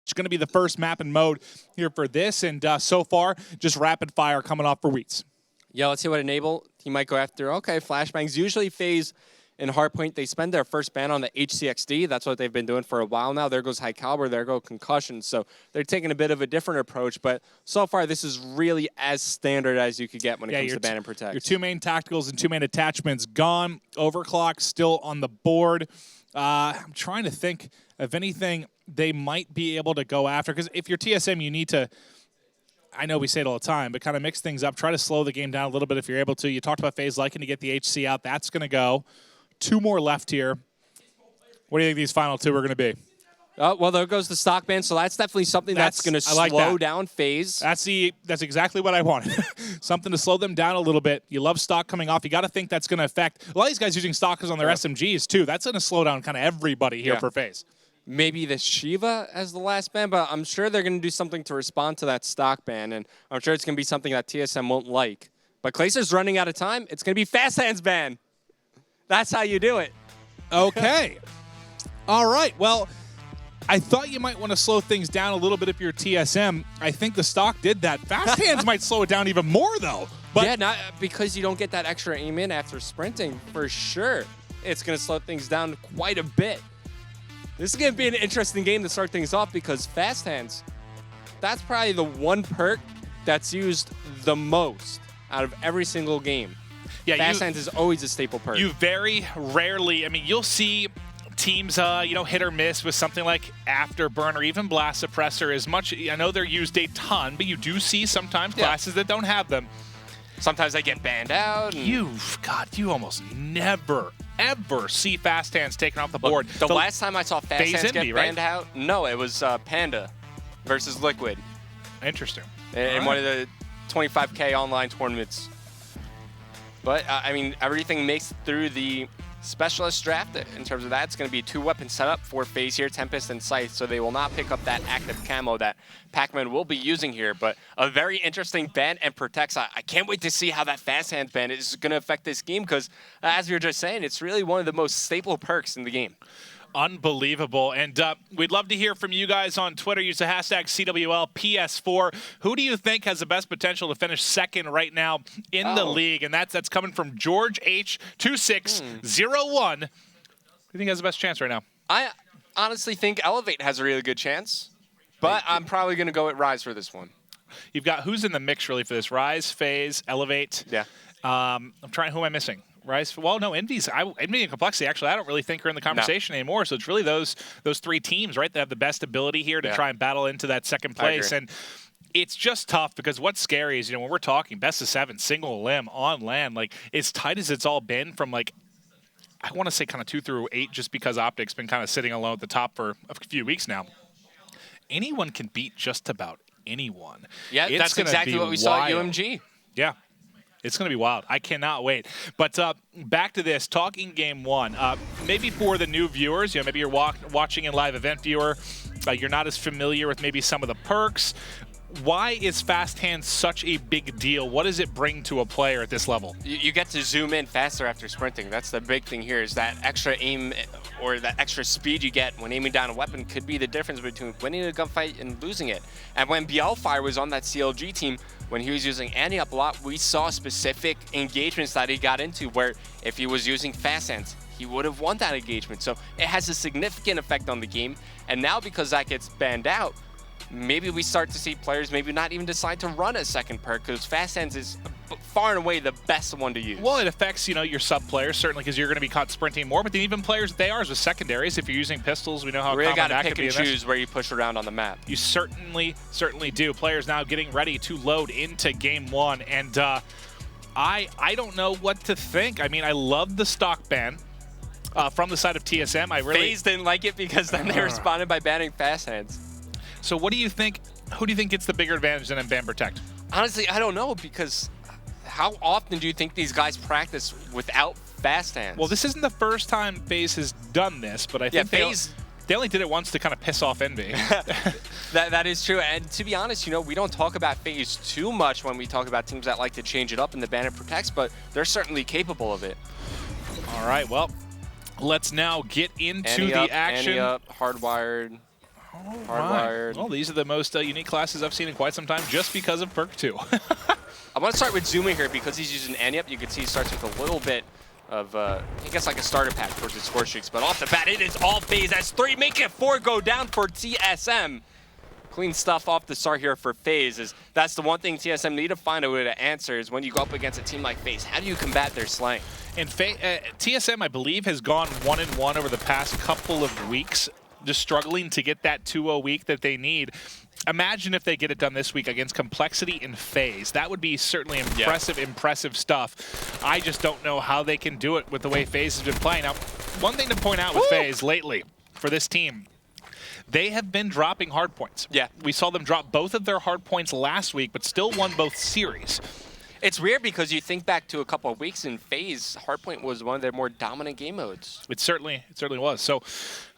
It's going to be the first map and mode here for this, and so far, just rapid fire coming off for Wheats. Yeah, let's see what Enable he might go after. Okay, flashbangs. Usually FaZe and Hardpoint, they spend their first ban on the HCXD. That's what they've been doing for a while now. There goes High Caliber, there go Concussion. So they're taking a bit of a different approach, but so far this is really as standard as you could get when it comes to ban and protect. Your two main tacticals and two main attachments gone. Overclock still on the board. I'm trying to think of anything they might be able to go after, because if you're TSM, you need to, I know we say it all the time, but kind of mix things up. Try to slow the game down a little bit if you're able to. You talked about FaZe liking to get the HC out. That's going to go. Two more left here. What do you think these final two are going to be? Well, there goes the stock ban, so that's definitely something that's going to slow down FaZe. That's exactly what I wanted. Something to slow them down a little bit. You love stock coming off. You got to think that's going to affect a lot of these guys using stockers on their SMGs too. That's going to slow down kind of everybody here for FaZe. Maybe the Shiva as the last ban, but I'm sure they're going to do something to respond to that stock ban, and I'm sure it's going to be something that TSM won't like. But Clayster's running out of time. It's going to be Fast Hands ban. That's how you do it. Okay. All right. Well, I thought you might want to slow things down a little bit if you're TSM. I think the stock did that. Fast Hands might slow it down even more, though. But yeah, not because you don't get that extra aim in after sprinting, for sure. It's going to slow things down quite a bit. This is going to be an interesting game to start things off because Fast Hands, that's probably the one perk that's used the most out of every single game. Yeah, Fast Hands is always a staple perk. You very rarely, I mean, you'll see teams, hit or miss with something like Afterburn or even Blast Suppressor. As much, I know they're used a ton, but you do see sometimes classes that don't have them. Sometimes they get banned out. You almost never, ever see Fast Hands taken off the board. The last time I saw Fast Hands get banned out, no, it was Panda versus Liquid. Interesting. In one of the 25K online tournaments. But, I mean, everything makes it through the Specialist draft. In terms of that, it's going to be a two-weapon setup for FaZe here, Tempest and Scythe, so they will not pick up that active camo that Pac-Man will be using here. But a very interesting ban and protects. I can't wait to see how that Fast Hands ban is going to affect this game because, as we were just saying, it's really one of the most staple perks in the game. Unbelievable. And we'd love to hear from you guys on Twitter. Use the hashtag CWLPS4. Who do you think has the best potential to finish second right now in the league? And that's coming from George H2601. Who do you think has the best chance right now? I honestly think Elevate has a really good chance, but I'm probably going to go with Rise for this one. You've got who's in the mix really for this? Rise, FaZe, Elevate. Yeah. I'm trying. Who am I missing? Rise. Well, no, Envy and Complexity, actually, I don't really think are in the conversation anymore. So it's really those three teams, right, that have the best ability here to try and battle into that second place. And it's just tough because what's scary is, when we're talking best of 7, single limb on land, like as tight as it's all been from I want to say kind of 2 through 8, just because Optic's been kind of sitting alone at the top for a few weeks now. Anyone can beat just about anyone. Yeah, that's exactly what we saw at UMG. Yeah. It's going to be wild. I cannot wait. But back to this, talking game one. Maybe for the new viewers, maybe you're watching in live event viewer, you're not as familiar with maybe some of the perks. Why is Fast Hands such a big deal? What does it bring to a player at this level? You get to zoom in faster after sprinting. That's the big thing here, is that extra aim or that extra speed you get when aiming down a weapon could be the difference between winning a gunfight and losing it. And when Bielfire was on that CLG team, when he was using Anti-Up a lot, we saw specific engagements that he got into where if he was using Fast Hands, he would have won that engagement. So it has a significant effect on the game. And now because that gets banned out, maybe we start to see players maybe not even decide to run a second perk because Fast Hands is far and away the best one to use. Well, it affects, your sub players, certainly, because you're going to be caught sprinting more, but then even players with ARs with secondaries, if you're using pistols, we know how you really common got that to could be. pick and choose where you push around on the map. You certainly do. Players now getting ready to load into game one, and I don't know what to think. I mean, I love the stock ban from the side of TSM. FaZe didn't like it because then they responded by banning Fast Hands. So what do you think? Who do you think gets the bigger advantage than in Ban Protect? Honestly, I don't know, because how often do you think these guys practice without Fast Hands? Well, this isn't the first time FaZe has done this, but I think they only did it once to kind of piss off Envy. That is true. And to be honest, we don't talk about FaZe too much when we talk about teams that like to change it up in the Ban and Protects, but they're certainly capable of it. All right, well, let's now get into the action. Anti-Up, Hardwired. Hardwired. Well, these are the most unique classes I've seen in quite some time just because of perk 2. I want to start with Zuma here because he's using Anyup. You can see he starts with a little bit of, I guess, like a starter pack towards his score streaks. But off the bat, it is all FaZe as 3, making 4 go down for TSM. Clean stuff off the start here for FaZe. Is that's the one thing TSM need to find a way to answer is when you go up against a team like FaZe, how do you combat their slang? And TSM, I believe, has gone 1-1 over the past couple of weeks, just struggling to get that 2-0 week that they need. Imagine if they get it done this week against Complexity and FaZe. That would be certainly impressive stuff. I just don't know how they can do it with the way FaZe has been playing. Now, one thing to point out with FaZe lately for this team, they have been dropping hard points. Yeah. We saw them drop both of their hard points last week, but still won both series. It's weird because you think back to a couple of weeks in FaZe, Hardpoint was one of their more dominant game modes. It certainly was. So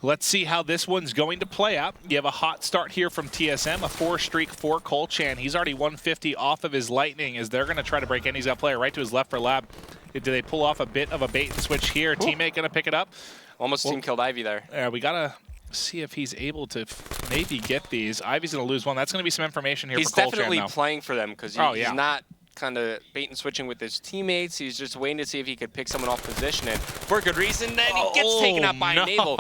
let's see how this one's going to play out. You have a hot start here from TSM, a 4 streak for Colchan. He's already 150 off of his Lightning as they're going to try to break in. He's got a player right to his left for Lab. Do they pull off a bit of a bait and switch here? Teammate going to pick it up. Almost team killed Ivy there. Yeah, we got to see if he's able to maybe get these. Ivy's going to lose one. That's going to be some information here for Colchan. He's definitely playing for them because he's not kind of bait and switching with his teammates. He's just waiting to see if he could pick someone off position, and for a good reason, then he gets taken out by Enable.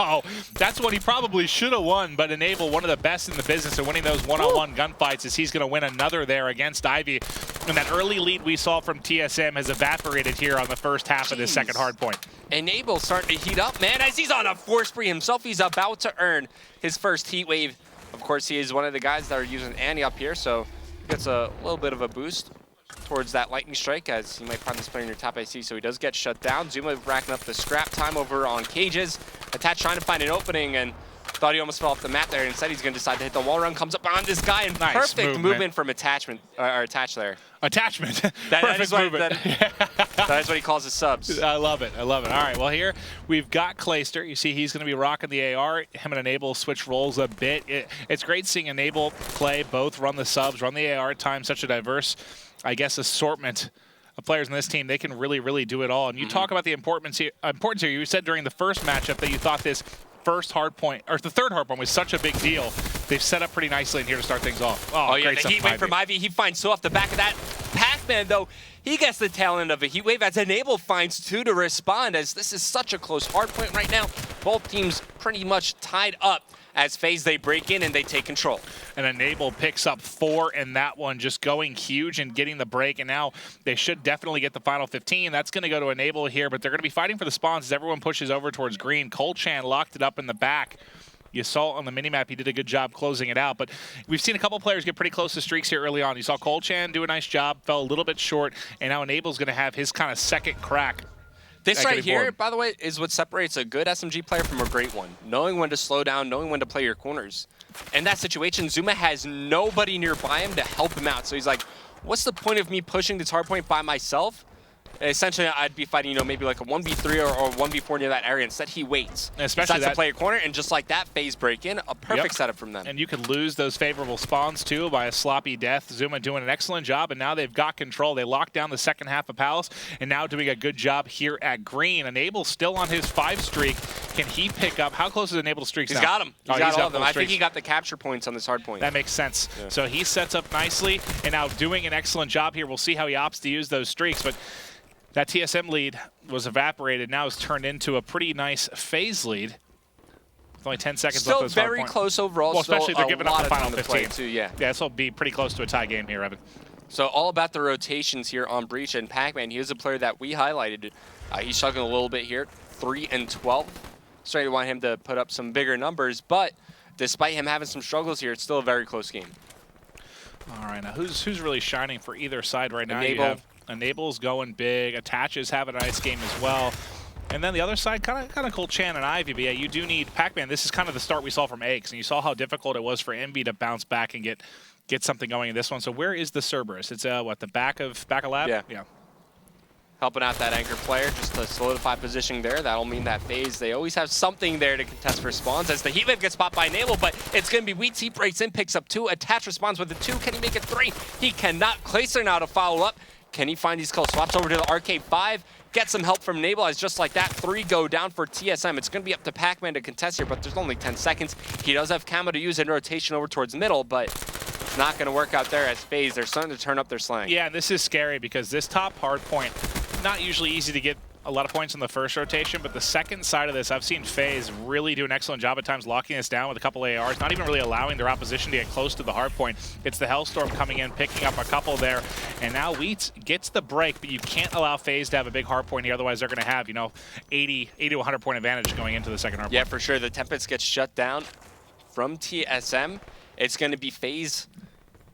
That's what he probably should have won, but Enable, one of the best in the business of winning those one-on-one gunfights, is he's going to win another there against Ivy. And that early lead we saw from TSM has evaporated here on the first half of the second hard point. Enable starting to heat up, man, as he's on a force spree himself. He's about to earn his first heat wave. Of course, he is one of the guys that are using Annie up here, so he gets a little bit of a boost towards that lightning strike, as you might find this player in your top IC, so he does get shut down. Zuma racking up the scrap time over on Cages. Attach trying to find an opening, and thought he almost fell off the map there. Instead, he's going to decide to hit the wall run. Comes up on this guy, and nice perfect movement from Attachment, or Attach there. Attachment. That is what he calls his subs. I love it. All right, well, here we've got Clayster. You see he's going to be rocking the AR. Him and Enable switch roles a bit. It's great seeing Enable play both, run the subs, run the AR time, such a diverse, I guess, assortment of players in this team. They can really do it all. And you talk about the importance here. You said during the first matchup that you thought this first hard point, or the third hard point, was such a big deal. They've set up pretty nicely in here to start things off. Oh yeah, the heat wave from Ivy. He finds 2 off the back of that. Pac-Man, though, he gets the tail end of a heat wave as Enable finds 2 to respond, as this is such a close hard point right now. Both teams pretty much tied up as FaZe, they break in and they take control. And Enable picks up 4 in that one, just going huge and getting the break. And now they should definitely get the final 15. That's going to go to Enable here, but they're going to be fighting for the spawns as everyone pushes over towards green. Colchan locked it up in the back. You saw on the minimap, he did a good job closing it out, but we've seen a couple players get pretty close to streaks here early on. You saw Colchan do a nice job, fell a little bit short, and now Enable's going to have his kind of second crack. This right here, by the way, is what separates a good SMG player from a great one. Knowing when to slow down, knowing when to play your corners. In that situation, Zuma has nobody nearby him to help him out. So he's like, what's the point of me pushing this hardpoint by myself? Essentially, I'd be fighting, maybe like a 1v3 or 1v4 near that area. Instead, he waits. Especially to play a corner, and just like that, FaZe break in, a perfect setup from them. And you could lose those favorable spawns, too, by a sloppy death. Zuma doing an excellent job, and now they've got control. They locked down the second half of Palace, and now doing a good job here at green. Enable still on his 5 streak. Can he pick up? How close is Enable to streaks now? He's got him. He's got all of them. I think he got the capture points on this hard point. That makes sense. Yeah. So he sets up nicely, and now doing an excellent job here. We'll see how he opts to use those streaks, but that TSM lead was evaporated. Now it's turned into a pretty nice FaZe lead. With only 10 seconds left. Still very close overall. Well, especially if they're giving up the final 15. Too, yeah, this will be pretty close to a tie game here, Evan. So all about the rotations here on Breach, and Pac-Man, he was a player that we highlighted. He's struggling a little bit here, 3 and 12. Starting to want him to put up some bigger numbers, but despite him having some struggles here, it's still a very close game. All right, now who's really shining for either side right now? Enable. You have Enable's going big. Attaches have a nice game as well. And then the other side, kind of Colchan and Ivy. But yeah, you do need Pac-Man. This is kind of the start we saw from Eggs, and you saw how difficult it was for Envy to bounce back and get something going in this one. So where is the Cerberus? It's what, the back of Lab? Yeah. Helping out that anchor player just to solidify positioning there. That'll mean that FaZe, they always have something there to contest for spawns as the heat wave gets popped by Enable, but it's going to be Wheats. He breaks in, picks up 2. Attach responds with the 2. Can he make it 3? He cannot. Clayster now to follow up. Can he find these kills? Swaps over to the Arcade 5. Get some help from Enable as just like that, 3 go down for TSM. It's going to be up to Pac-Man to contest here, but there's only 10 seconds. He does have Camo to use in rotation over towards middle, but it's not going to work out there as FaZe. They're starting to turn up their slang. Yeah, and this is scary because this top hard point, not usually easy to get a lot of points in the first rotation, but the second side of this, I've seen FaZe really do an excellent job at times locking this down with a couple ARs, not even really allowing their opposition to get close to the hard point. It's the Hellstorm coming in, picking up a couple there, and now Wheats gets the break, but you can't allow FaZe to have a big hard point here, otherwise they're going to have, 80 to 100 point advantage going into the second hard point. Yeah, for sure. The Tempest gets shut down from TSM. It's going to be FaZe.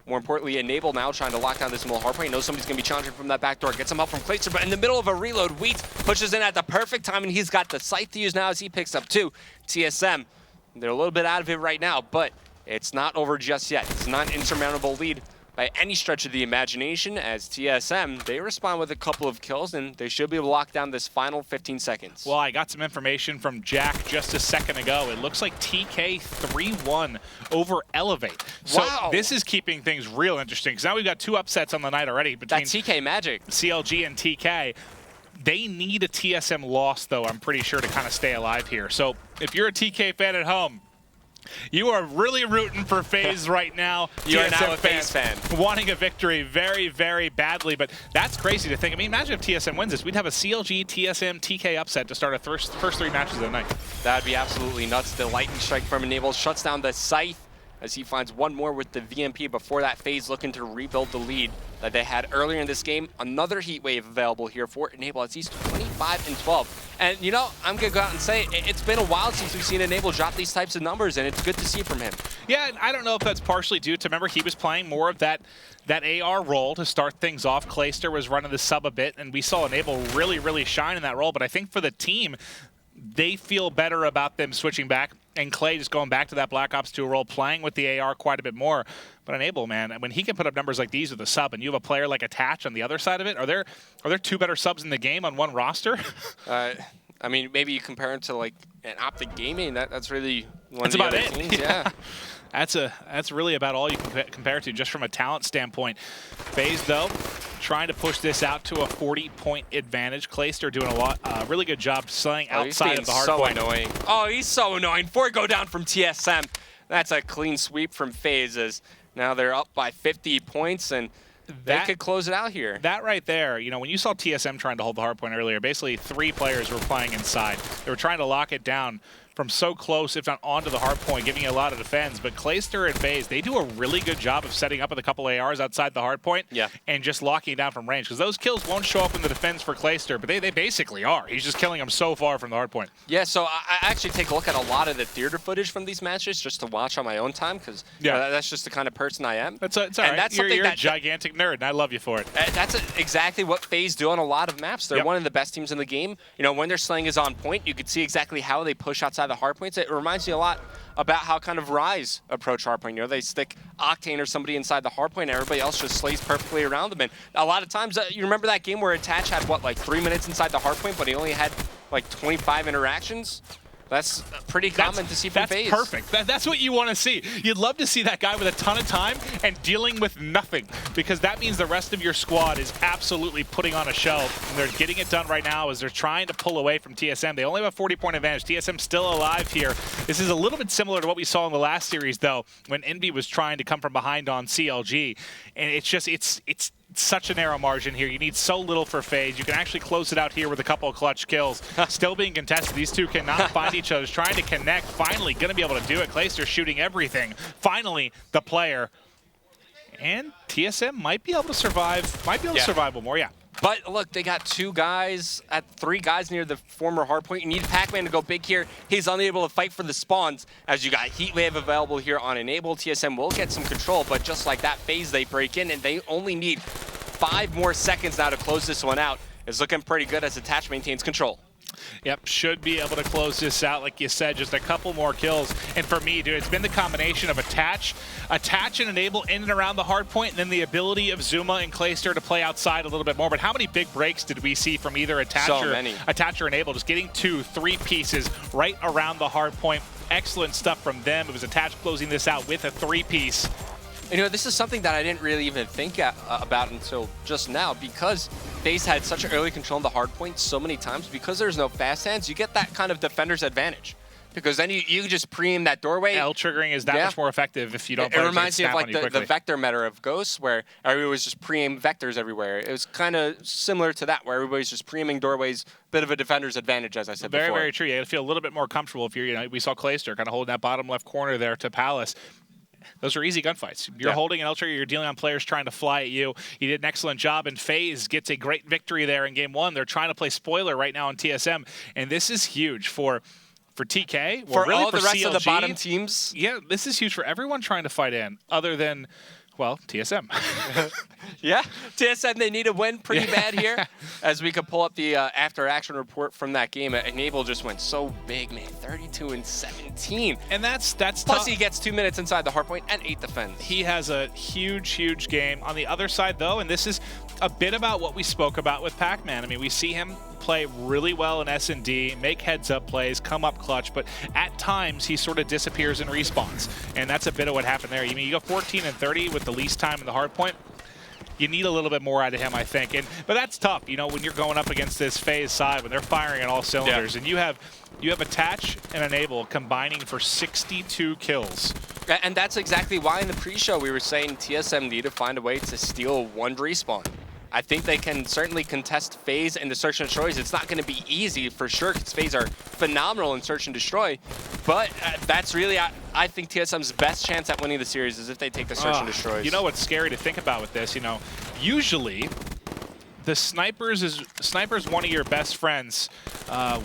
More importantly, Enable now trying to lock down this middle hardpoint. He knows somebody's going to be challenging from that back door. Get some help from Clayster, but in the middle of a reload, Wheat pushes in at the perfect time, and he's got the Scythe to use now as he picks up 2. TSM, they're a little bit out of it right now, but it's not over just yet. It's not an insurmountable lead by any stretch of the imagination, as TSM, they respond with a couple of kills, and they should be able to lock down this final 15 seconds. Well, I got some information from Jack just a second ago. It looks like TK 3-1 over Elevate. So wow. This is keeping things real interesting, because now we've got 2 upsets on the night already between that TK magic. CLG and TK. They need a TSM loss, though, I'm pretty sure, to kind of stay alive here. So if you're a TK fan at home, you are really rooting for FaZe right now. You are now a FaZe fan. Wanting a victory very, very badly, but that's crazy to think. I mean, imagine if TSM wins this. We'd have a CLG, TSM, TK upset to start our first 3 matches of the night. That would be absolutely nuts. The lightning strike from Enable shuts down the Scythe as he finds one more with the VMP. Before that, FaZe looking to rebuild the lead that they had earlier in this game. Another heat wave available here for Enable as he's 25-12. And I'm gonna go out and say it's been a while since we've seen Enable drop these types of numbers, and it's good to see from him. Yeah, and I don't know if that's partially due to, remember, he was playing more of that AR role to start things off. Clayster was running the sub a bit, and we saw Enable really, really shine in that role. But I think for the team, they feel better about them switching back, and Clay just going back to that Black Ops 2 role, playing with the AR quite a bit more. But Enable, man, when he can put up numbers like these with a sub, and you have a player like Attach on the other side of it, are there 2 better subs in the game on one roster? I mean, maybe you compare him to like an Optic Gaming. That's really one that's of the about other it. teams. Yeah. That's really about all you can compare to just from a talent standpoint. FaZe, though, trying to push this out to a 40-point advantage. Clayster doing a really good job slaying outside of the hard point. So annoying. Oh, he's so annoying. 4 go down from TSM. That's a clean sweep from FaZe as now they're up by 50 points, and they could close it out here. That right there, when you saw TSM trying to hold the hard point earlier, basically 3 players were playing inside. They were trying to lock it down from so close, if not onto the hard point, giving you a lot of defense. But Clayster and FaZe, they do a really good job of setting up with a couple ARs outside the hard point and just locking it down from range. Because those kills won't show up in the defense for Clayster, but they basically are. He's just killing them so far from the hard point. Yeah, so I actually take a look at a lot of the theater footage from these matches just to watch on my own time, because that's just the kind of person I am. It's all right. That's you're a gigantic nerd, and I love you for it. That's exactly what FaZe do on a lot of maps. They're one of the best teams in the game. When their slaying is on point, you can see exactly how they push outside the hard points. It reminds me a lot about how kind of Rise approach hardpoint. They stick Octane or somebody inside the hardpoint, and everybody else just slays perfectly around them. And a lot of times, you remember that game where Attach had, like 3 minutes inside the hardpoint, but he only had like 25 interactions? That's pretty common to see from FaZe. That's perfect. That's what you want to see. You'd love to see that guy with a ton of time and dealing with nothing, because that means the rest of your squad is absolutely putting on a show. And they're getting it done right now as they're trying to pull away from TSM. They only have a 40-point advantage. TSM still alive here. This is a little bit similar to what we saw in the last series, though, when Envy was trying to come from behind on CLG. And it's such a narrow margin here. You need so little for FaZe. You can actually close it out here with a couple of clutch kills. Still being contested. These two cannot find each other. Trying to connect. Finally going to be able to do it. Clayster shooting everything. Finally, the player. And TSM might be able to survive. Might be able to survive one more, But look, they got 3 guys near the former hardpoint. You need Pac-Man to go big here. He's unable to fight for the spawns as you got Heat Wave available here on Enable. TSM will get some control, but just like that, FaZe, they break in, and they only need 5 more seconds now to close this one out. It's looking pretty good as Attach maintains control. Yep, should be able to close this out. Like you said, just a couple more kills. And for me, dude, it's been the combination of Attach and Enable in and around the hard point, and then the ability of Zuma and Clayster to play outside a little bit more. But how many big breaks did we see from either Attach or Enable? Just getting 2, 3 pieces right around the hard point. Excellent stuff from them. It was Attach closing this out with a 3-piece. And, you know, this is something that I didn't really even think about until just now, because FaZe had such early control on the hard point so many times. Because there's no fast hands, you get that kind of defender's advantage. Because then you just pre-aim that doorway. L triggering is that much more effective if you don't. It reminds me of like the vector meta of Ghosts, where everybody was just pre-aim vectors everywhere. It was kind of similar to that, where everybody's just pre-aiming doorways. Bit of a defender's advantage, as I said before. Very true. You got to feel a little bit more comfortable if you're. You know, we saw Clayster kind of holding that bottom left corner there to Palace. Those are easy gunfights. You're holding an L trigger, you're dealing on players trying to fly at you. You did an excellent job, and FaZe gets a great victory there in game 1. They're trying to play spoiler right now on TSM, and this is huge for TK. For really all the rest CLG, of the bottom teams. Yeah, this is huge for everyone trying to fight in, other than, well, TSM. Yeah, TSM, they need a win pretty bad here. As we could pull up the after-action report from that game, Enable just went so big, man, 32-17. And that's Plus he gets 2 minutes inside the hardpoint and 8 defense. He has a huge game. On the other side, though, and this is a bit about what we spoke about with Pac-Man. I mean, we see him play really well in S&D, make heads-up plays, come up clutch, but at times he sort of disappears and respawns, and that's a bit of what happened there. I mean, you go 14 and 30 with the least time in the hard point. You need a little bit more out of him, I think, but that's tough. You know, when you're going up against this FaZe side, when they're firing at all cylinders, and you have Attach and Enable combining for 62 kills. And that's exactly why in the pre-show we were saying TSM need to find a way to steal one respawn. I think they can certainly contest FaZe in the search and destroys. It's not going to be easy for sure, because FaZe are phenomenal in search and destroy. But that's really, I think TSM's best chance at winning the series is if they take the search and destroys. You know what's scary to think about with this? You know, usually the Sniper's one of your best friends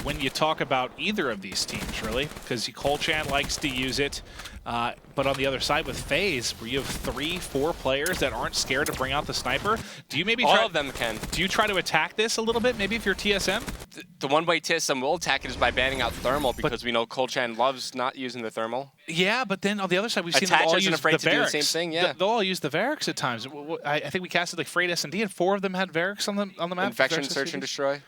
when you talk about either of these teams, really, because Colchan likes to use it. But on the other side with FaZe, where you have 3-4 players that aren't scared to bring out the sniper, do you maybe all of them can? Do you try to attack this a little bit? Maybe if you're TSM. The one way TSM will attack it is by banning out thermal, because we know Colchan loves not using the thermal. Yeah, but then on the other side, we've seen them all use the afraid to do the same thing. Yeah, they'll all use the Varix at times. I think we casted like Freight S&D, and 4 of them had Varix on the map. Infection, search and destroy.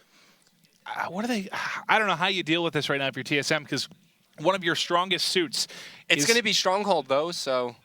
What are they? I don't know how you deal with this right now if you're TSM, because one of your strongest suits. It's going to be Stronghold, though, so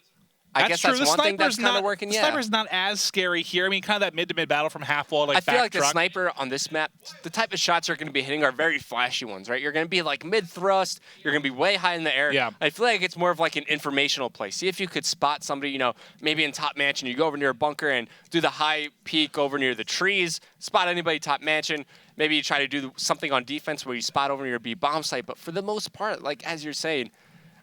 I guess that's one thing that's kind of working. The sniper's not as scary here. I mean, kind of that mid-to-mid battle from half wall, like I feel like the sniper on this map, the type of shots you're going to be hitting are very flashy ones, right? You're going to be like mid-thrust. You're going to be way high in the air. Yeah. I feel like it's more of like an informational play. See if you could spot somebody, you know, maybe in top mansion. You go over near a bunker and do the high peek over near the trees, spot anybody top mansion. Maybe you try to do something on defense where you spot over near B bomb site. But for the most part, like as you're saying,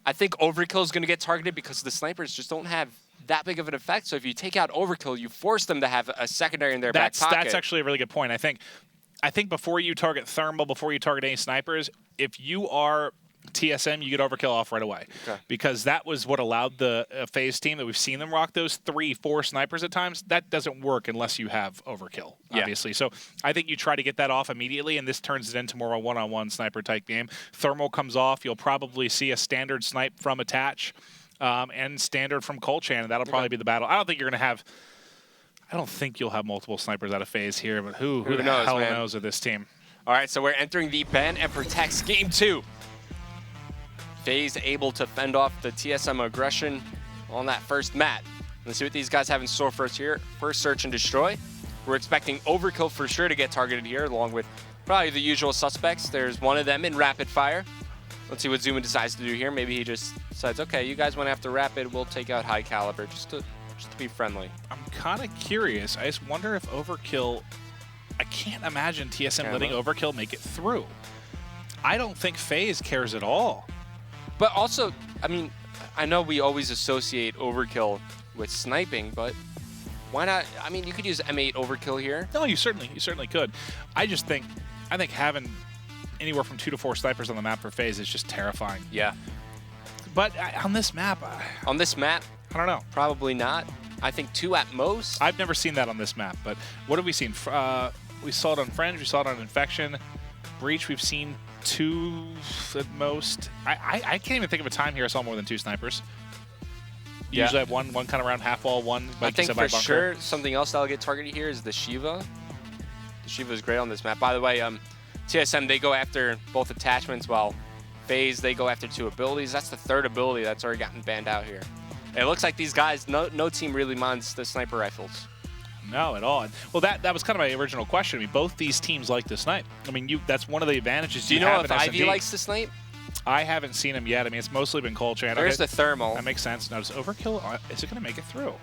I think Overkill is going to get targeted because the snipers just don't have that big of an effect. So if you take out Overkill, you force them to have a secondary in their back pocket. That's actually a really good point. I think before you target thermal, before you target any snipers, if you are TSM, you get Overkill off right away. Okay. Because that was what allowed the FaZe team that we've seen them rock those 3-4 snipers at times. That doesn't work unless you have Overkill, obviously. So I think you try to get that off immediately, and this turns it into more of a one-on-one sniper type game. Thermal comes off. You'll probably see a standard snipe from Attach and standard from Colchan, and that'll probably be the battle. I don't think you're going to have... I don't think you'll have multiple snipers out of FaZe here, but who the hell knows with this team? All right, so we're entering the Ban and Protects Game 2. FaZe able to fend off the TSM aggression on that first mat. Let's see what these guys have in store for us here. First, search and destroy. We're expecting Overkill for sure to get targeted here, along with probably the usual suspects. There's one of them in rapid fire. Let's see what Zuma decides to do here. Maybe he just decides, okay, you guys went after rapid, we'll take out high caliber just to be friendly. I'm kind of curious. I just wonder if Overkill... I can't imagine TSM letting Overkill make it through. I don't think FaZe cares at all. But also, I mean, I know we always associate Overkill with sniping, but why not? I mean, you could use M8 Overkill here. No, you certainly could. I think having anywhere from 2 to 4 snipers on the map for FaZe is just terrifying. Yeah. But on this map, on this map, I don't know. Probably not. I think 2 at most. I've never seen that on this map, but what have we seen? We saw it on Fringe, we saw it on Infection. Breach, we've seen 2 at most. I can't even think of a time here I saw more than 2 snipers. You usually have one kind of around half wall, one I think for sure something else that'll get targeted here is the Shiva. The Shiva is great on this map. By the way, TSM, they go after both attachments, while FaZe, they go after 2 abilities. That's the 3rd ability that's already gotten banned out here. It looks like these guys, no team really minds the sniper rifles. No, at all. Well, that was kind of my original question. I mean, both these teams like to snipe. I mean, that's one of the advantages Do you know if Ivy likes to snipe? I haven't seen him yet. I mean, it's mostly been Colchan. There's the thermal. That makes sense. Now, does Overkill, is it going to make it through?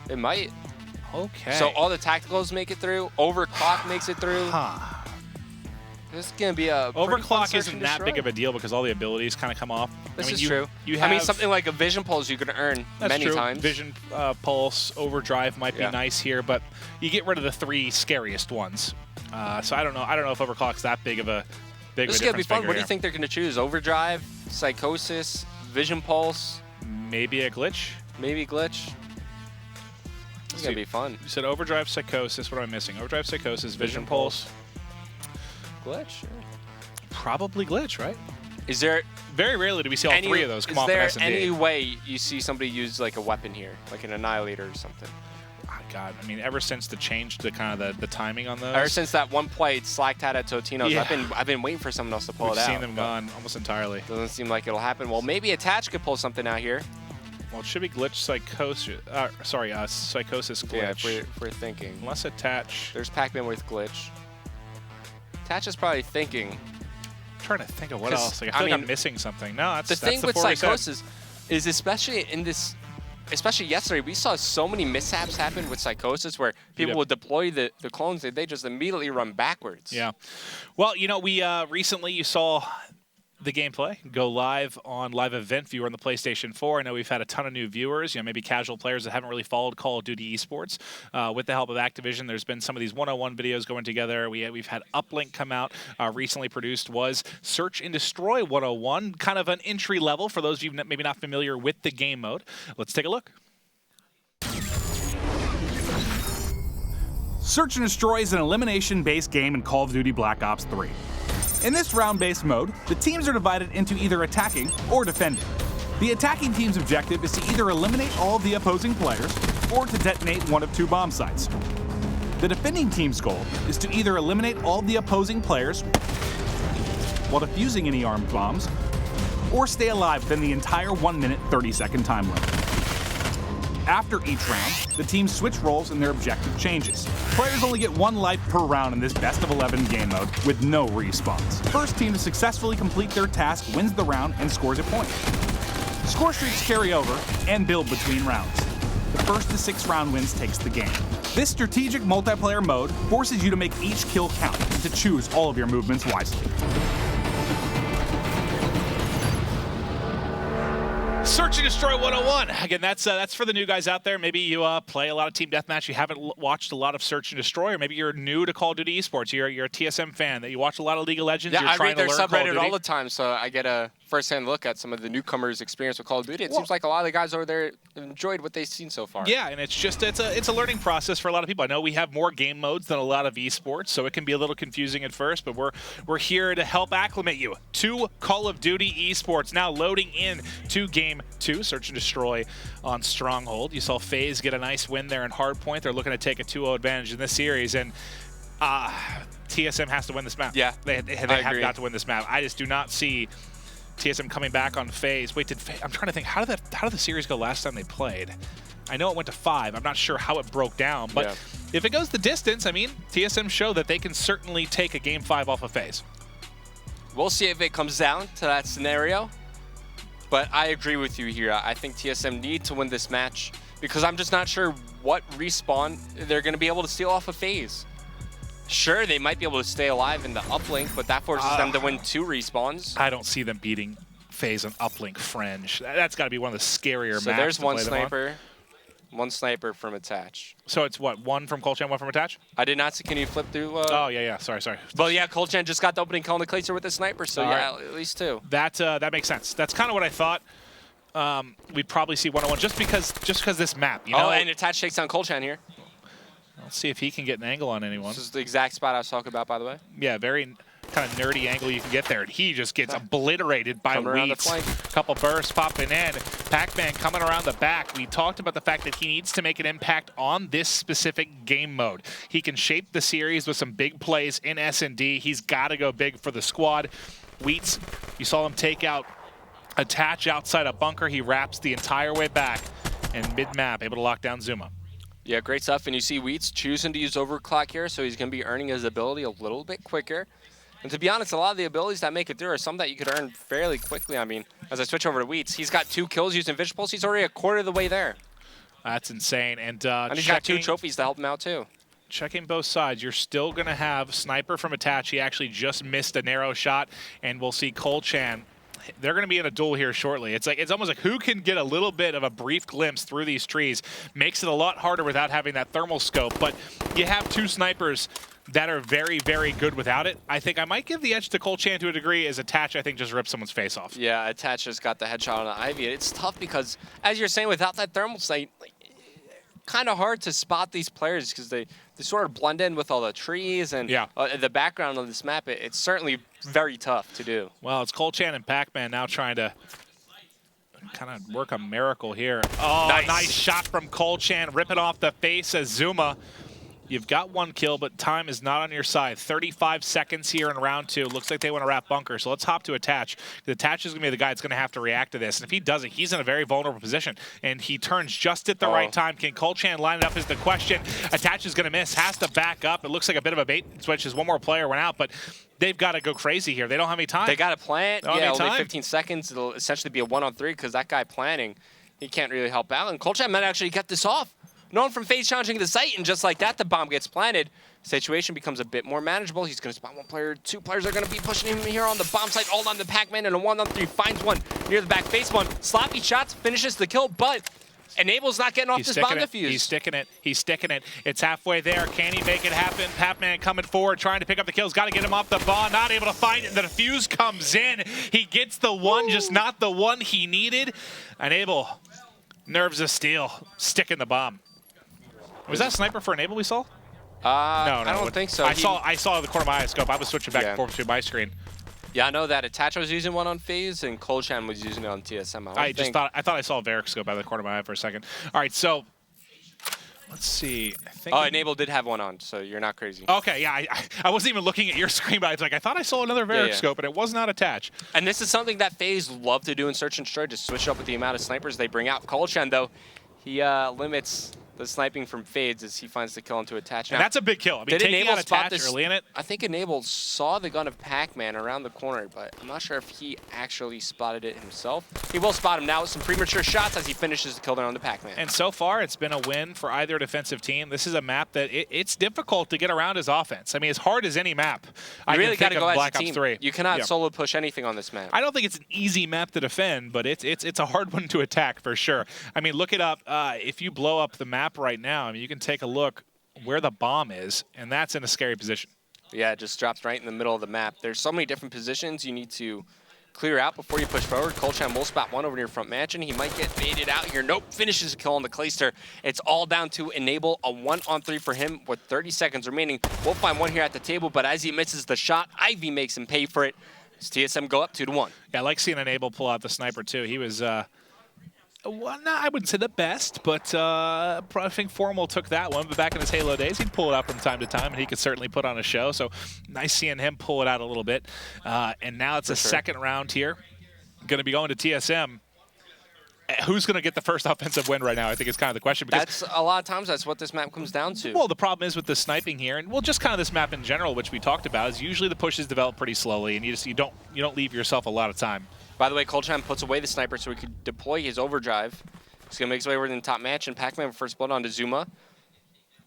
It might. Okay. So all the tacticals make it through. Overclock makes it through. Huh. This is going to be a Overclock isn't that big of a deal because all the abilities kind of come off. This is true. I mean, something like a Vision Pulse you can earn many times. Vision Pulse, Overdrive might be nice here, but you get rid of the 3 scariest ones. So I don't know. I don't know if Overclock's that big of a This is going to be fun. What do you think they're going to choose? Overdrive, Psychosis, Vision Pulse? Maybe a glitch? Maybe glitch. This is going to be fun. You said Overdrive, Psychosis. What am I missing? Overdrive, Psychosis, Vision Pulse. Glitch? Probably glitch, right? Is there... Very rarely do we see all 3 of those come off in S&D. Is there any way you see somebody use like a weapon here? Like an Annihilator or something? Oh, God. I mean, ever since the change to kind of the timing on those. Ever since that one play Slacktat at Totino's, I've been waiting for someone else to pull it out. We've seen them gone almost entirely. Doesn't seem like it'll happen. Well, maybe Attach could pull something out here. Well, it should be glitch Psychosis. Psychosis glitch. Yeah, if we're thinking. Unless Attach. There's Pac-Man with glitch. Attach is probably thinking. I'm trying to think of what else. Like, I feel like I'm missing something. No, that's the thing with Psychosis is especially in this, especially yesterday, we saw so many mishaps happen with Psychosis where people would deploy the clones and they just immediately run backwards. Yeah. Well, you know, we recently you saw the gameplay go live on Live Event Viewer on the PlayStation 4. I know we've had a ton of new viewers, you know, maybe casual players that haven't really followed Call of Duty esports. With the help of Activision, there's been some of these 101 videos going together. We've had Uplink come out. Recently produced was Search and Destroy 101, kind of an entry level for those of you maybe not familiar with the game mode. Let's take a look. Search and Destroy is an elimination-based game in Call of Duty Black Ops 3. In this round-based mode, the teams are divided into either attacking or defending. The attacking team's objective is to either eliminate all of the opposing players or to detonate one of 2 bomb sites. The defending team's goal is to either eliminate all of the opposing players while defusing any armed bombs or stay alive within the entire 1-minute 30-second time limit. After each round, the teams switch roles and their objective changes. Players only get 1 life per round in this best of 11 game mode with no respawns. First team to successfully complete their task wins the round and scores a point. Score streaks carry over and build between rounds. The first to 6 round wins takes the game. This strategic multiplayer mode forces you to make each kill count and to choose all of your movements wisely. Search and Destroy 101. Again, that's for the new guys out there. Maybe you play a lot of Team Deathmatch. You haven't watched a lot of Search and Destroy, or maybe you're new to Call of Duty esports. You're a TSM fan that you watch a lot of League of Legends. Yeah, I read their subreddit all the time, so I get a first-hand look at some of the newcomers' experience with Call of Duty. It seems like a lot of the guys over there enjoyed what they've seen so far. Yeah, and it's a learning process for a lot of people. I know we have more game modes than a lot of esports, so it can be a little confusing at first, but we're here to help acclimate you to Call of Duty esports. Now loading in to Game 2, Search and Destroy on Stronghold. You saw FaZe get a nice win there in Hardpoint. They're looking to take a 2-0 advantage in this series, and TSM has to win this map. Yeah, they have got to win this map. I just do not see TSM coming back on FaZe. Wait, I'm trying to think, how did the series go last time they played? I know it went to 5. I'm not sure how it broke down, but if it goes the distance, I mean, TSM show that they can certainly take a Game 5 off of FaZe. We'll see if it comes down to that scenario. But I agree with you here. I think TSM need to win this match because I'm just not sure what respawn they're going to be able to steal off of FaZe. Sure, they might be able to stay alive in the uplink, but that forces them to win 2 respawns. I don't see them beating FaZe on uplink fringe. That's got to be one of the scarier maps. So there's one sniper. One sniper from Attach. So it's what, 1 from Colchan, 1 from Attach? I did not see. Can you flip through? Oh, yeah. Sorry. Well, yeah, Colchan just got the opening kill on the Glacier with the sniper, so yeah, at least 2. That makes sense. That's kind of what I thought. We'd probably see 101 just because this map, you know? Oh, and Attach takes down Colchan here. Let's see if he can get an angle on anyone. This is the exact spot I was talking about, by the way. Yeah, very kind of nerdy angle you can get there. And he just gets obliterated by Wheats. Couple bursts popping in. Pac-Man coming around the back. We talked about the fact that he needs to make an impact on this specific game mode. He can shape the series with some big plays in S&D. He's got to go big for the squad. Wheats, you saw him take out Attach outside a bunker. He wraps the entire way back. And mid-map, able to lock down Zuma. Yeah, great stuff. And you see Wheats choosing to use overclock here, so he's going to be earning his ability a little bit quicker. And to be honest, a lot of the abilities that make it through are some that you could earn fairly quickly. I mean, as I switch over to Wheats, he's got 2 kills using Vision Pulse. He's already a quarter of the way there. That's insane. And he's got 2 trophies to help him out, too. Checking both sides, you're still going to have Sniper from Attach. He actually just missed a narrow shot, and we'll see Kolchan. They're going to be in a duel here shortly. It's almost like who can get a little bit of a brief glimpse through these trees. Makes it a lot harder without having that thermal scope, but you have 2 snipers that are very, very good without it. I think I might give the edge to Kolchan to a degree, as Attach, I think, just rips someone's face off. Yeah, Attach just got the headshot on the Ivy. It's tough because, as you're saying, without that thermal sight, kind of hard to spot these players because they sort of blend in with all the trees and the background on this map. It's certainly very tough to do. Well, it's Kolchan and Pac-Man now trying to kind of work a miracle here. Oh, nice shot from Kolchan. Rip it off the face of Zuma. You've got 1 kill, but time is not on your side. 35 seconds here in round 2. Looks like they want to wrap bunker, so let's hop to Attach. The Attach is going to be the guy that's going to have to react to this, and if he doesn't, he's in a very vulnerable position, and he turns just at the right time. Can Kolchan line it up is the question. Attach is going to miss, has to back up. It looks like a bit of a bait switch as one more player went out, but they've got to go crazy here. They don't have any time. They got to plant. Yeah, only 15 seconds. It'll essentially be a 1-on-3 because that guy planning, he can't really help out, and Kolchan might actually get this off. Known from FaZe challenging the site, and just like that, the bomb gets planted. Situation becomes a bit more manageable. He's going to spot 1 player. 2 players are going to be pushing him here on the bomb site. All on the Pac-Man, and a 1-on-3 finds one near the back face one. Sloppy shots, finishes the kill, but Enable's not getting off this bomb defuse. He's sticking it. He's sticking it. It's halfway there. Can he make it happen? Pac-Man coming forward, trying to pick up the kills. Got to get him off the bomb. Not able to find it. The defuse comes in. He gets the one, just not the one he needed. Enable, nerves of steel, sticking the bomb. Was that Sniper for Enable we saw? No, I don't think so. I saw the corner of my eye scope. I was switching back and forth to my screen. Yeah, I know that Attach was using one on FaZe and Kolchan was using it on TSM. I thought I saw a Varric scope out of the corner of my eye for a second. All right, so let's see. I think Enable did have one on, so you're not crazy. Okay, yeah, I wasn't even looking at your screen, but I thought I saw another Varric scope, and it was not Attach. And this is something that FaZe love to do in Search and Destroy, to switch up with the amount of snipers they bring out. Kolchan, though, he limits the sniping from FaZe as he finds the kill into Attach. And that's a big kill. I mean, taking out Attach early in it. I think Enable saw the gun of Pac-Man around the corner, but I'm not sure if he actually spotted it himself. He will spot him now with some premature shots as he finishes the kill there on the Pac-Man. And so far, it's been a win for either defensive team. This is a map that it's difficult to get around his offense. I mean, as hard as any map. You really got to go as a team. 3. You cannot solo push anything on this map. I don't think it's an easy map to defend, but it's a hard one to attack for sure. I mean, look it up. If you blow up the map right now, I mean, you can take a look where the bomb is, and that's in a scary position. Yeah, it just drops right in the middle of the map. There's so many different positions you need to clear out before you push forward. Kolchan will spot one over near front mansion. He might get baited out here. Nope, finishes a kill on the Clayster. It's all down to Enable, a 1-on-3 for him with 30 seconds remaining. We'll find one here at the table, but as he misses the shot, Ivy makes him pay for it. As TSM go up 2-1. Yeah, I like seeing Enable pull out the sniper too. He was well, no, I wouldn't say the best, but I think Formal took that one. But back in his Halo days, he'd pull it out from time to time, and he could certainly put on a show. So nice seeing him pull it out a little bit. And now it's a second round here. Going to be going to TSM. Who's going to get the first offensive win right now, I think is kind of the question. Because that's a lot of times that's what this map comes down to. Well, the problem is with the sniping here, and well, just kind of this map in general, which we talked about, is usually the pushes develop pretty slowly, and you don't leave yourself a lot of time. By the way, Kolchan puts away the sniper so he could deploy his overdrive. He's going to make his way over to the top match, and Pac-Man first blood onto Zuma.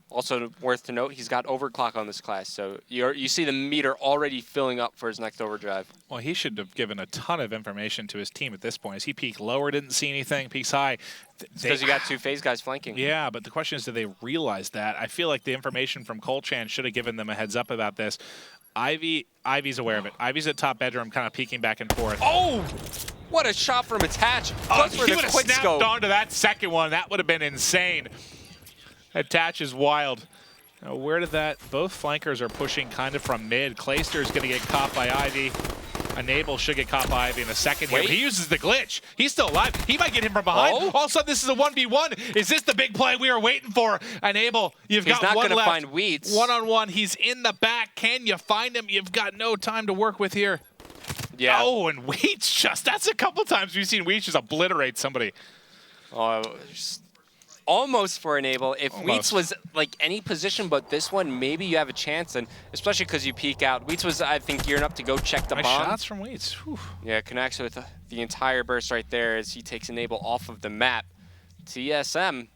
Also worth to note, he's got overclock on this class, so you see the meter already filling up for his next overdrive. Well, he should have given a ton of information to his team at this point. As he peaked lower, didn't see anything, peaks high. Because you got 2 FaZe guys flanking. Yeah, but the question is, do they realize that? I feel like the information from Kolchan should have given them a heads up about this. Ivy's aware of it. Ivy's at top bedroom, kind of peeking back and forth. Oh! What a shot from Attach. He would have snapped onto that second one. That would have been insane. Attach is wild. Now, where did that? Both flankers are pushing kind of from mid. Clayster's going to get caught by Ivy. Enable should get caught by Ivy in a second here. He uses the glitch. He's still alive. He might get him from behind. All of a sudden, this is a 1v1. Is this the big play we were waiting for? Enable, you've got one left. He's not going to find Wheats. One-on-one. He's in the back. Can you find him? You've got no time to work with here. Yeah. Oh, and Weech that's a couple times we've seen Weech just obliterate somebody. Oh, almost for enable. If Weets was like any position but this one, maybe you have a chance, and especially because you peek out. Weets was, I think, gearing up to go check the nice bomb. shots from Weets. Whew. Yeah, connects with the entire burst right there as he takes enable off of the map. TSM,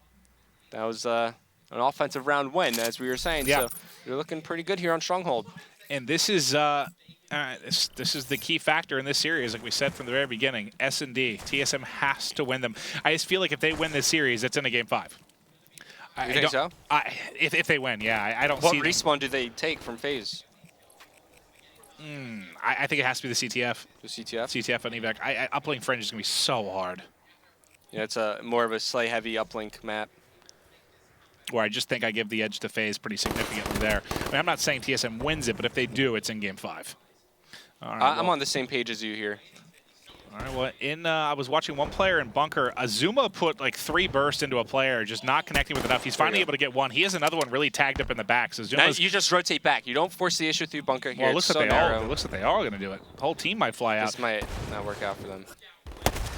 that was an offensive round win, as we were saying. Yeah. So you're looking pretty good here on Stronghold. And this is this is the key factor in this series, like we said from the very beginning. S&D, TSM has to win them. I just feel like if they win this series, it's in a game 5. You think so? If they win, yeah. I don't what see. What respawn do they take from FaZe? I think it has to be the CTF. The CTF? CTF on evac. Uplink Fringe is going to be so hard. Yeah, it's a more of a Slay-heavy uplink map. Where I just think I give the edge to FaZe pretty significantly there. I mean, I'm not saying TSM wins it, but if they do, it's in game 5. All right, I'm on the same page as you here. All right, well, I was watching one player in bunker. Azuma put like 3 bursts into a player, just not connecting with enough. He's finally able to get one. He has another one really tagged up in the back. So now you just rotate back. You don't force the issue through bunker here. Well, it looks like they are going to do it. The whole team might fly out. This might not work out for them.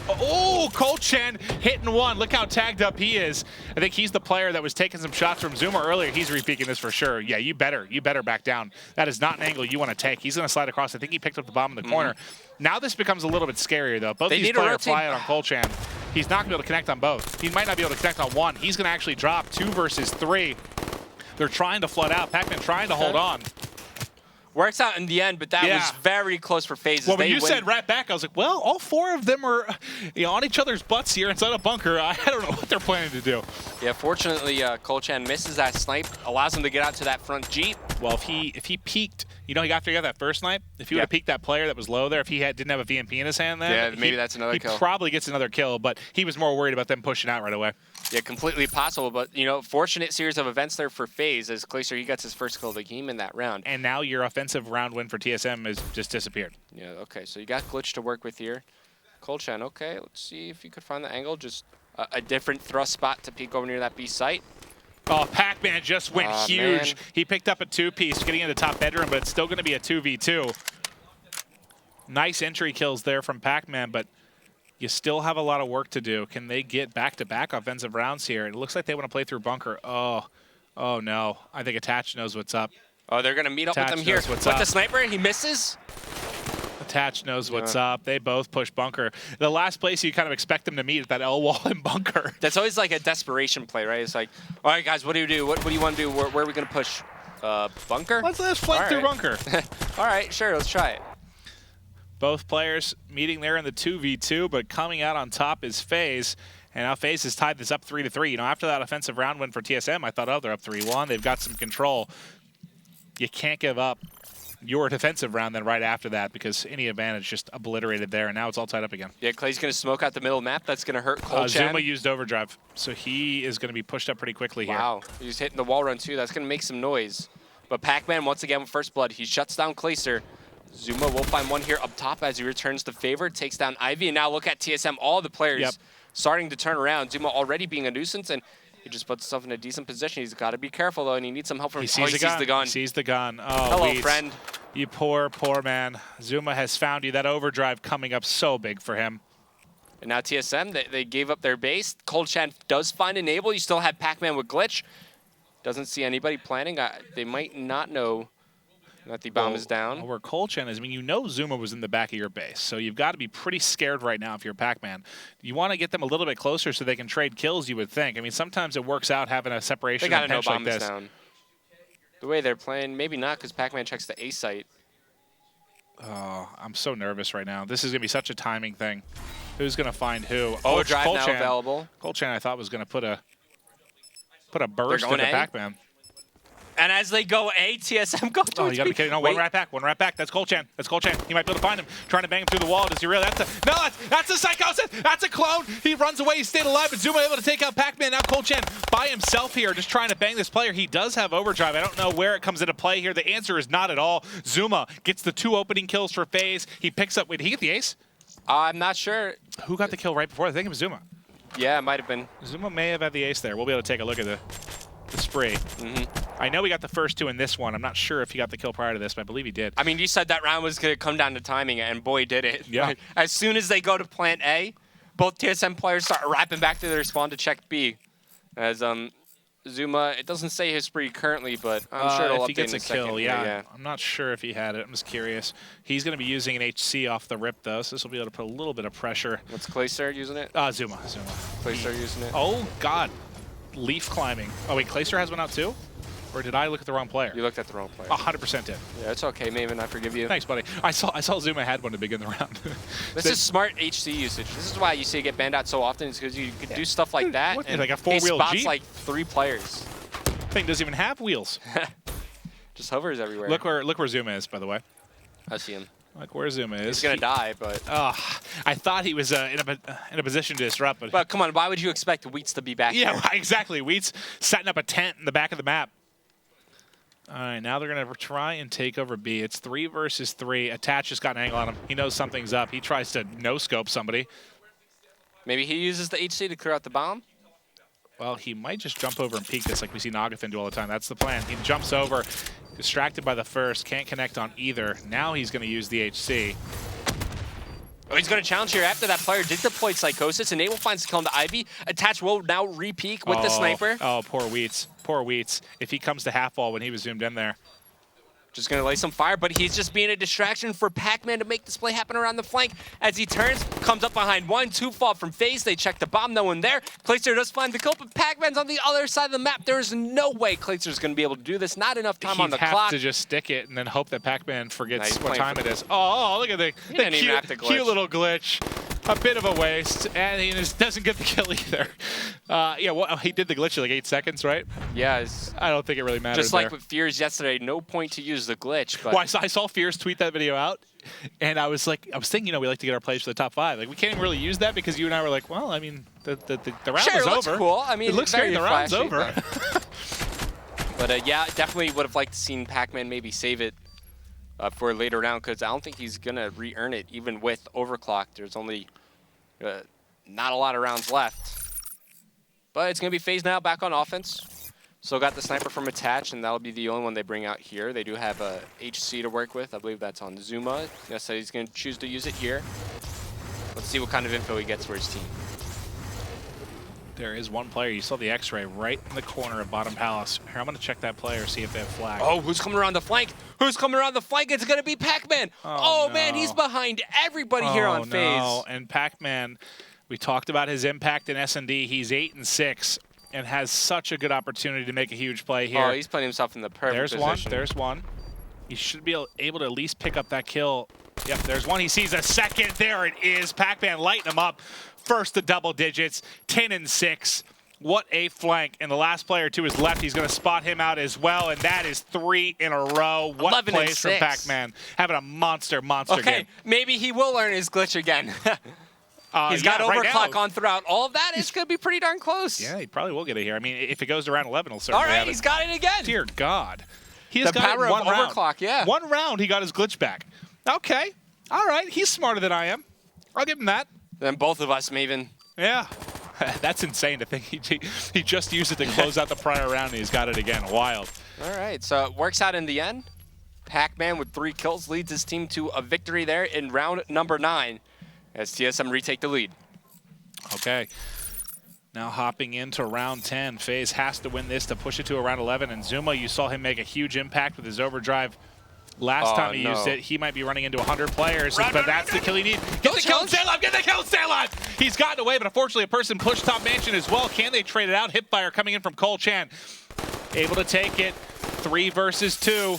Oh, Colchen hitting one. Look how tagged up he is. I think he's the player that was taking some shots from Zuma earlier. He's repeaking this for sure. Yeah, you better back down. That is not an angle you want to take. He's going to slide across. I think he picked up the bomb in the corner. Now this becomes a little bit scarier, though. Both these players fly out on Colchen. He's not going to be able to connect on both. He might not be able to connect on one. He's going to actually drop 2 versus 3. They're trying to flood out. Pac-Man trying to hold on. Works out in the end, but that was very close for FaZe. Well, when you said right back, I was like, well, all 4 of them are on each other's butts here inside a bunker. I don't know what they're planning to do. Yeah, fortunately, Colchen misses that snipe, allows him to get out to that front Jeep. Well, if he peeked, he got that first snipe. If he would have peeked that player that was low there, if he didn't have a VMP in his hand there, maybe that's another kill. He probably gets another kill, but he was more worried about them pushing out right away. Yeah, completely possible, but fortunate series of events there for FaZe as Glacier, he gets his first kill of the game in that round. And now your offensive round win for TSM has just disappeared. Yeah, okay, so you got Glitch to work with here. Colchen, okay, let's see if you could find the angle. Just a different thrust spot to peek over near that B site. Oh, Pac-Man just went huge. Man. He picked up a 2-piece getting into the top bedroom, but it's still going to be a 2v2. Nice entry kills there from Pac-Man, but you still have a lot of work to do. Can they get back-to-back offensive rounds here? It looks like they want to play through bunker. Oh no. I think Attach knows what's up. Oh, they're going to meet up with them here. With the sniper, he misses. Attach knows what's up. They both push bunker. The last place you kind of expect them to meet is that L wall in bunker. That's always like a desperation play, right? It's like, all right, guys, what do you do? What do you want to do? Where are we going to push? Bunker? Let's flank through bunker. All right, sure, let's try it. Both players meeting there in the 2v2, but coming out on top is FaZe. And now FaZe has tied this up 3-3. After that offensive round win for TSM, I thought, oh, they're up 3-1. They've got some control. You can't give up your defensive round then right after that because any advantage just obliterated there, and now it's all tied up again. Yeah, Clay's going to smoke out the middle map. That's going to hurt Colchen. Zuma used overdrive, so he is going to be pushed up pretty quickly here. Wow, he's hitting the wall run too. That's going to make some noise. But Pac-Man, once again with first blood, he shuts down Glacier. Zuma will find one here up top as he returns the favor, takes down Ivy, and now look at TSM, all the players starting to turn around. Zuma already being a nuisance, and he just puts himself in a decent position. He's got to be careful, though, and he needs some help from him. He sees the gun. He sees the gun. Oh, hello, Weeds. friend. You poor man. Zuma has found you. That overdrive coming up so big for him. And now TSM, they gave up their base. Colchen does find enable. You still have Pac-Man with Glitch. Doesn't see anybody planning. They might not know that the bomb is down. Where Colchen is, I mean, Zuma was in the back of your base, so you've got to be pretty scared right now if you're Pac-Man. You want to get them a little bit closer so they can trade kills, you would think. I mean, sometimes it works out having a separation. They got to know bomb bomb is down. The way they're playing, maybe not, because Pac-Man checks the A site. Oh, I'm so nervous right now. This is going to be such a timing thing. Who's going to find who? Oh, drive now available. Colchen, I thought, was going to put a burst into Pac-Man. And as they go A, TSM goes you gotta be kidding. No, one right back. That's Colchen. He might be able to find him. Trying to bang him through the wall. Does he really? That's a psychosis. That's a clone. He runs away. He stayed alive, but Zuma able to take out Pac-Man. Now Colchen by himself here, just trying to bang this player. He does have overdrive. I don't know where it comes into play here. The answer is not at all. Zuma gets the 2 opening kills for FaZe. He picks up. Wait, did he get the ace? I'm not sure. Who got the kill right before? I think it was Zuma. Yeah, it might have been. Zuma may have had the ace there. We'll be able to take a look at the spree. I know he got the first 2 in this one. I'm not sure if he got the kill prior to this, but I believe he did. I mean, you said that round was going to come down to timing, and boy, did it. Yeah. As soon as they go to plant A, both TSM players start wrapping back to their spawn to check B. As Zuma, it doesn't say his spree currently, but I'm sure it'll if he update gets in a a second. kill, yeah. I'm not sure if he had it. I'm just curious. He's going to be using an HC off the rip, though, so this will be able to put a little bit of pressure. What's Clayster using it? Zuma. Clayster using it? Oh, God. Leaf climbing. Oh, wait, Clayster has one out, too? Or did I look at the wrong player? You looked at the wrong player. 100% did. Yeah, it's okay, Maven. I forgive you. Thanks, buddy. I saw Zuma had one to begin the round. This is smart HC usage. This is why you see it get banned out so often, is because you could do stuff like that. What, and like a 4-wheel spots Jeep? like 3 players. Thing doesn't even have wheels. Just hovers everywhere. Look where Zuma is, by the way. I see him. Look where Zuma is. He's gonna die, but. I thought he was in a position to disrupt, but. But come on, why would you expect Wheats to be back Yeah, here? exactly. Wheat's setting up a tent in the back of the map. All right, now they're going to try and take over B. It's 3 versus 3. Attach just got an angle on him. He knows something's up. He tries to no-scope somebody. Maybe he uses the HC to clear out the bomb? Well, he might just jump over and peek this like we see Nagathon do all the time. That's the plan. He jumps over, distracted by the first, can't connect on either. Now he's going to use the HC. Oh, he's going to challenge here after that player did deploy Psychosis. Enable finds the kill on the Ivy. Attach will now re-peek with the sniper. Oh, poor Wheats. Poor Wheats. If he comes to half wall when he was zoomed in there. Just going to lay some fire, but he's just being a distraction for Pac-Man to make this play happen around the flank. As he turns, comes up behind 1, 2 fall from FaZe. They check the bomb, no one there. Clayster does find the kill, but Pac-Man's on the other side of the map. There's no way Clayster's going to be able to do this. Not enough time on the clock. He'd have to just stick it and then hope that Pac-Man forgets what time it is. Look at the cute little glitch. A bit of a waste, and he just doesn't get the kill either. He did the glitch in like 8 seconds, right? Yeah. I don't think it really matters. Just like with Fears yesterday, no point to use the glitch. But well, I saw Fears tweet that video out, and I was thinking, we like to get our plays for the top 5. Like, we can't even really use that because you and I were like, well, I mean, the round was over. It looks cool. I mean, it looks great. The round's over. But yeah, definitely would have liked to seen Pac-Man maybe save it for a later round, because I don't think he's going to re-earn it, even with Overclock. There's only not a lot of rounds left. But it's going to be FaZe now back on offense. Still got the sniper from Attach, and that'll be the only one they bring out here. They do have a HC to work with. I believe that's on Zuma. Yes, he's going to choose to use it here. Let's see what kind of info he gets for his team. There is one player. You saw the X-ray right in the corner of bottom palace. Here, I'm going to check that player, see if they have flag. Oh, who's coming around the flank? Who's coming around the flank? It's going to be Pac-Man. Oh no. Man, he's behind everybody here on FaZe. No. And Pac-Man, we talked about his impact in S&D. He's 8-6 and has such a good opportunity to make a huge play here. Oh, he's putting himself in the perfect position. There's one. He should be able to at least pick up that kill. Yep, there's one. He sees a second. There it is. Pac-Man lighting him up. First to double digits, 10-6. What a flank. And the last player to his left, he's going to spot him out as well. And that is 3 in a row. What plays from Pac-Man. Having a monster game. Okay, maybe he will learn his glitch again. He's got Overclock on throughout. All of that is going to be pretty darn close. Yeah, he probably will get it here. I mean, if it goes to round 11, he'll certainly have it. He's got it again. Dear God. He has the power of Overclock, yeah. One round, he got his glitch back. Okay. All right. He's smarter than I am. I'll give him that. Then both of us, Maven. Yeah. That's insane to think he just used it to close out the prior round and he's got it again. Wild. All right. So it works out in the end. Pac-Man with 3 kills leads his team to a victory there in round number 9 as TSM retake the lead. Okay. Now hopping into round 10. FaZe has to win this to push it to around 11. And Zuma, you saw him make a huge impact with his overdrive. Last time he used it, he might be running into 100 players, but that's the kill he needs. Get the kill, stay alive! Get the kill, stay alive! He's gotten away, but unfortunately a person pushed top mansion as well. Can they trade it out? Hipfire coming in from Cole Chan. Able to take it. 3 versus 2.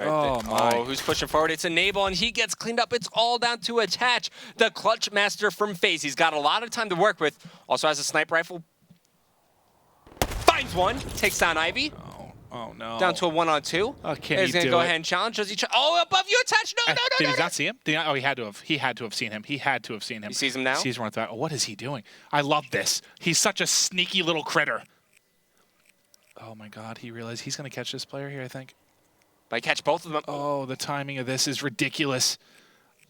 Oh, my. Who's pushing forward? It's Enable, and he gets cleaned up. It's all down to Attach, the clutch master from FaZe. He's got a lot of time to work with. Also has a sniper rifle. Finds one. Takes down Ivy. Oh, no. Down to a 1-on-2. Oh, can He's going to go ahead and challenge. Does he above you, Attach? No. Did he not see him? He had to have. He had to have seen him. He had to have seen him. He sees him now? He sees him right there. Oh, what is he doing? I love this. He's such a sneaky little critter. Oh, my God. He realized he's going to catch this player here, I think. Might catch both of them. Oh, the timing of this is ridiculous.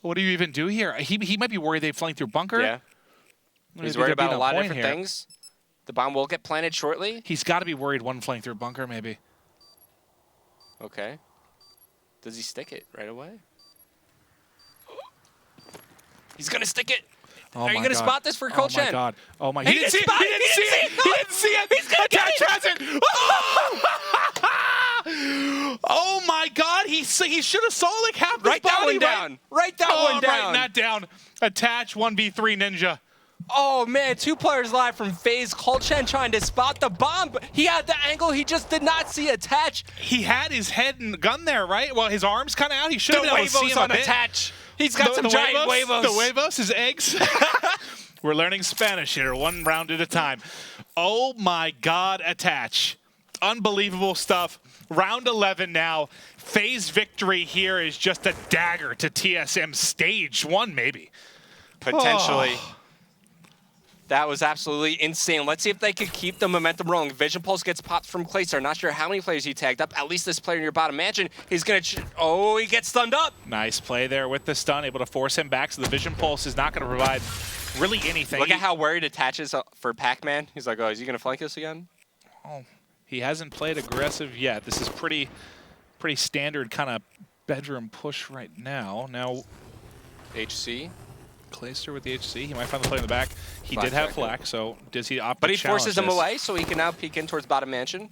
What do you even do here? He might be worried they flanked through bunker. Yeah. He's worried about a lot of different things. The bomb will get planted shortly. He's got to be worried one flank through bunker, maybe. Okay. Does he stick it right away? He's going to stick it. Oh Are you going to spot this for Coach Oh my god. Oh my. He didn't see it. He didn't see it. He didn't see it. He's going to catch it. Oh my god. He should have saw like half his body. Write that one right? down. Write that one down. I'm writing that down. Attach 1v3 Ninja. Oh man, 2 players live from FaZe. Kulchen trying to spot the bomb, but he had the angle. He just did not see Attach. He had his head and gun there, right? Well, his arms kind of out. He should have been able to see him on Attach. He's got some giant huevos. The huevos, his eggs. We're learning Spanish here, one round at a time. Oh my god, Attach. Unbelievable stuff. Round 11 now. FaZe victory here is just a dagger to TSM stage 1, maybe. Potentially. Oh. That was absolutely insane. Let's see if they could keep the momentum rolling. Vision Pulse gets popped from Clayster. Not sure how many players he tagged up. At least this player in your bottom mansion. He's going to... Oh, he gets stunned up. Nice play there with the stun, able to force him back. So the Vision Pulse is not going to provide really anything. Look at how worried Attaches for Pac-Man. He's like, oh, is he going to flank us again? Oh, he hasn't played aggressive yet. This is pretty standard kind of bedroom push right now. Now, HC. Clayster with the HC. He might find the play in the back. He did have flak, so does he opt to challenge? But he forces him away, so he can now peek in towards bottom mansion.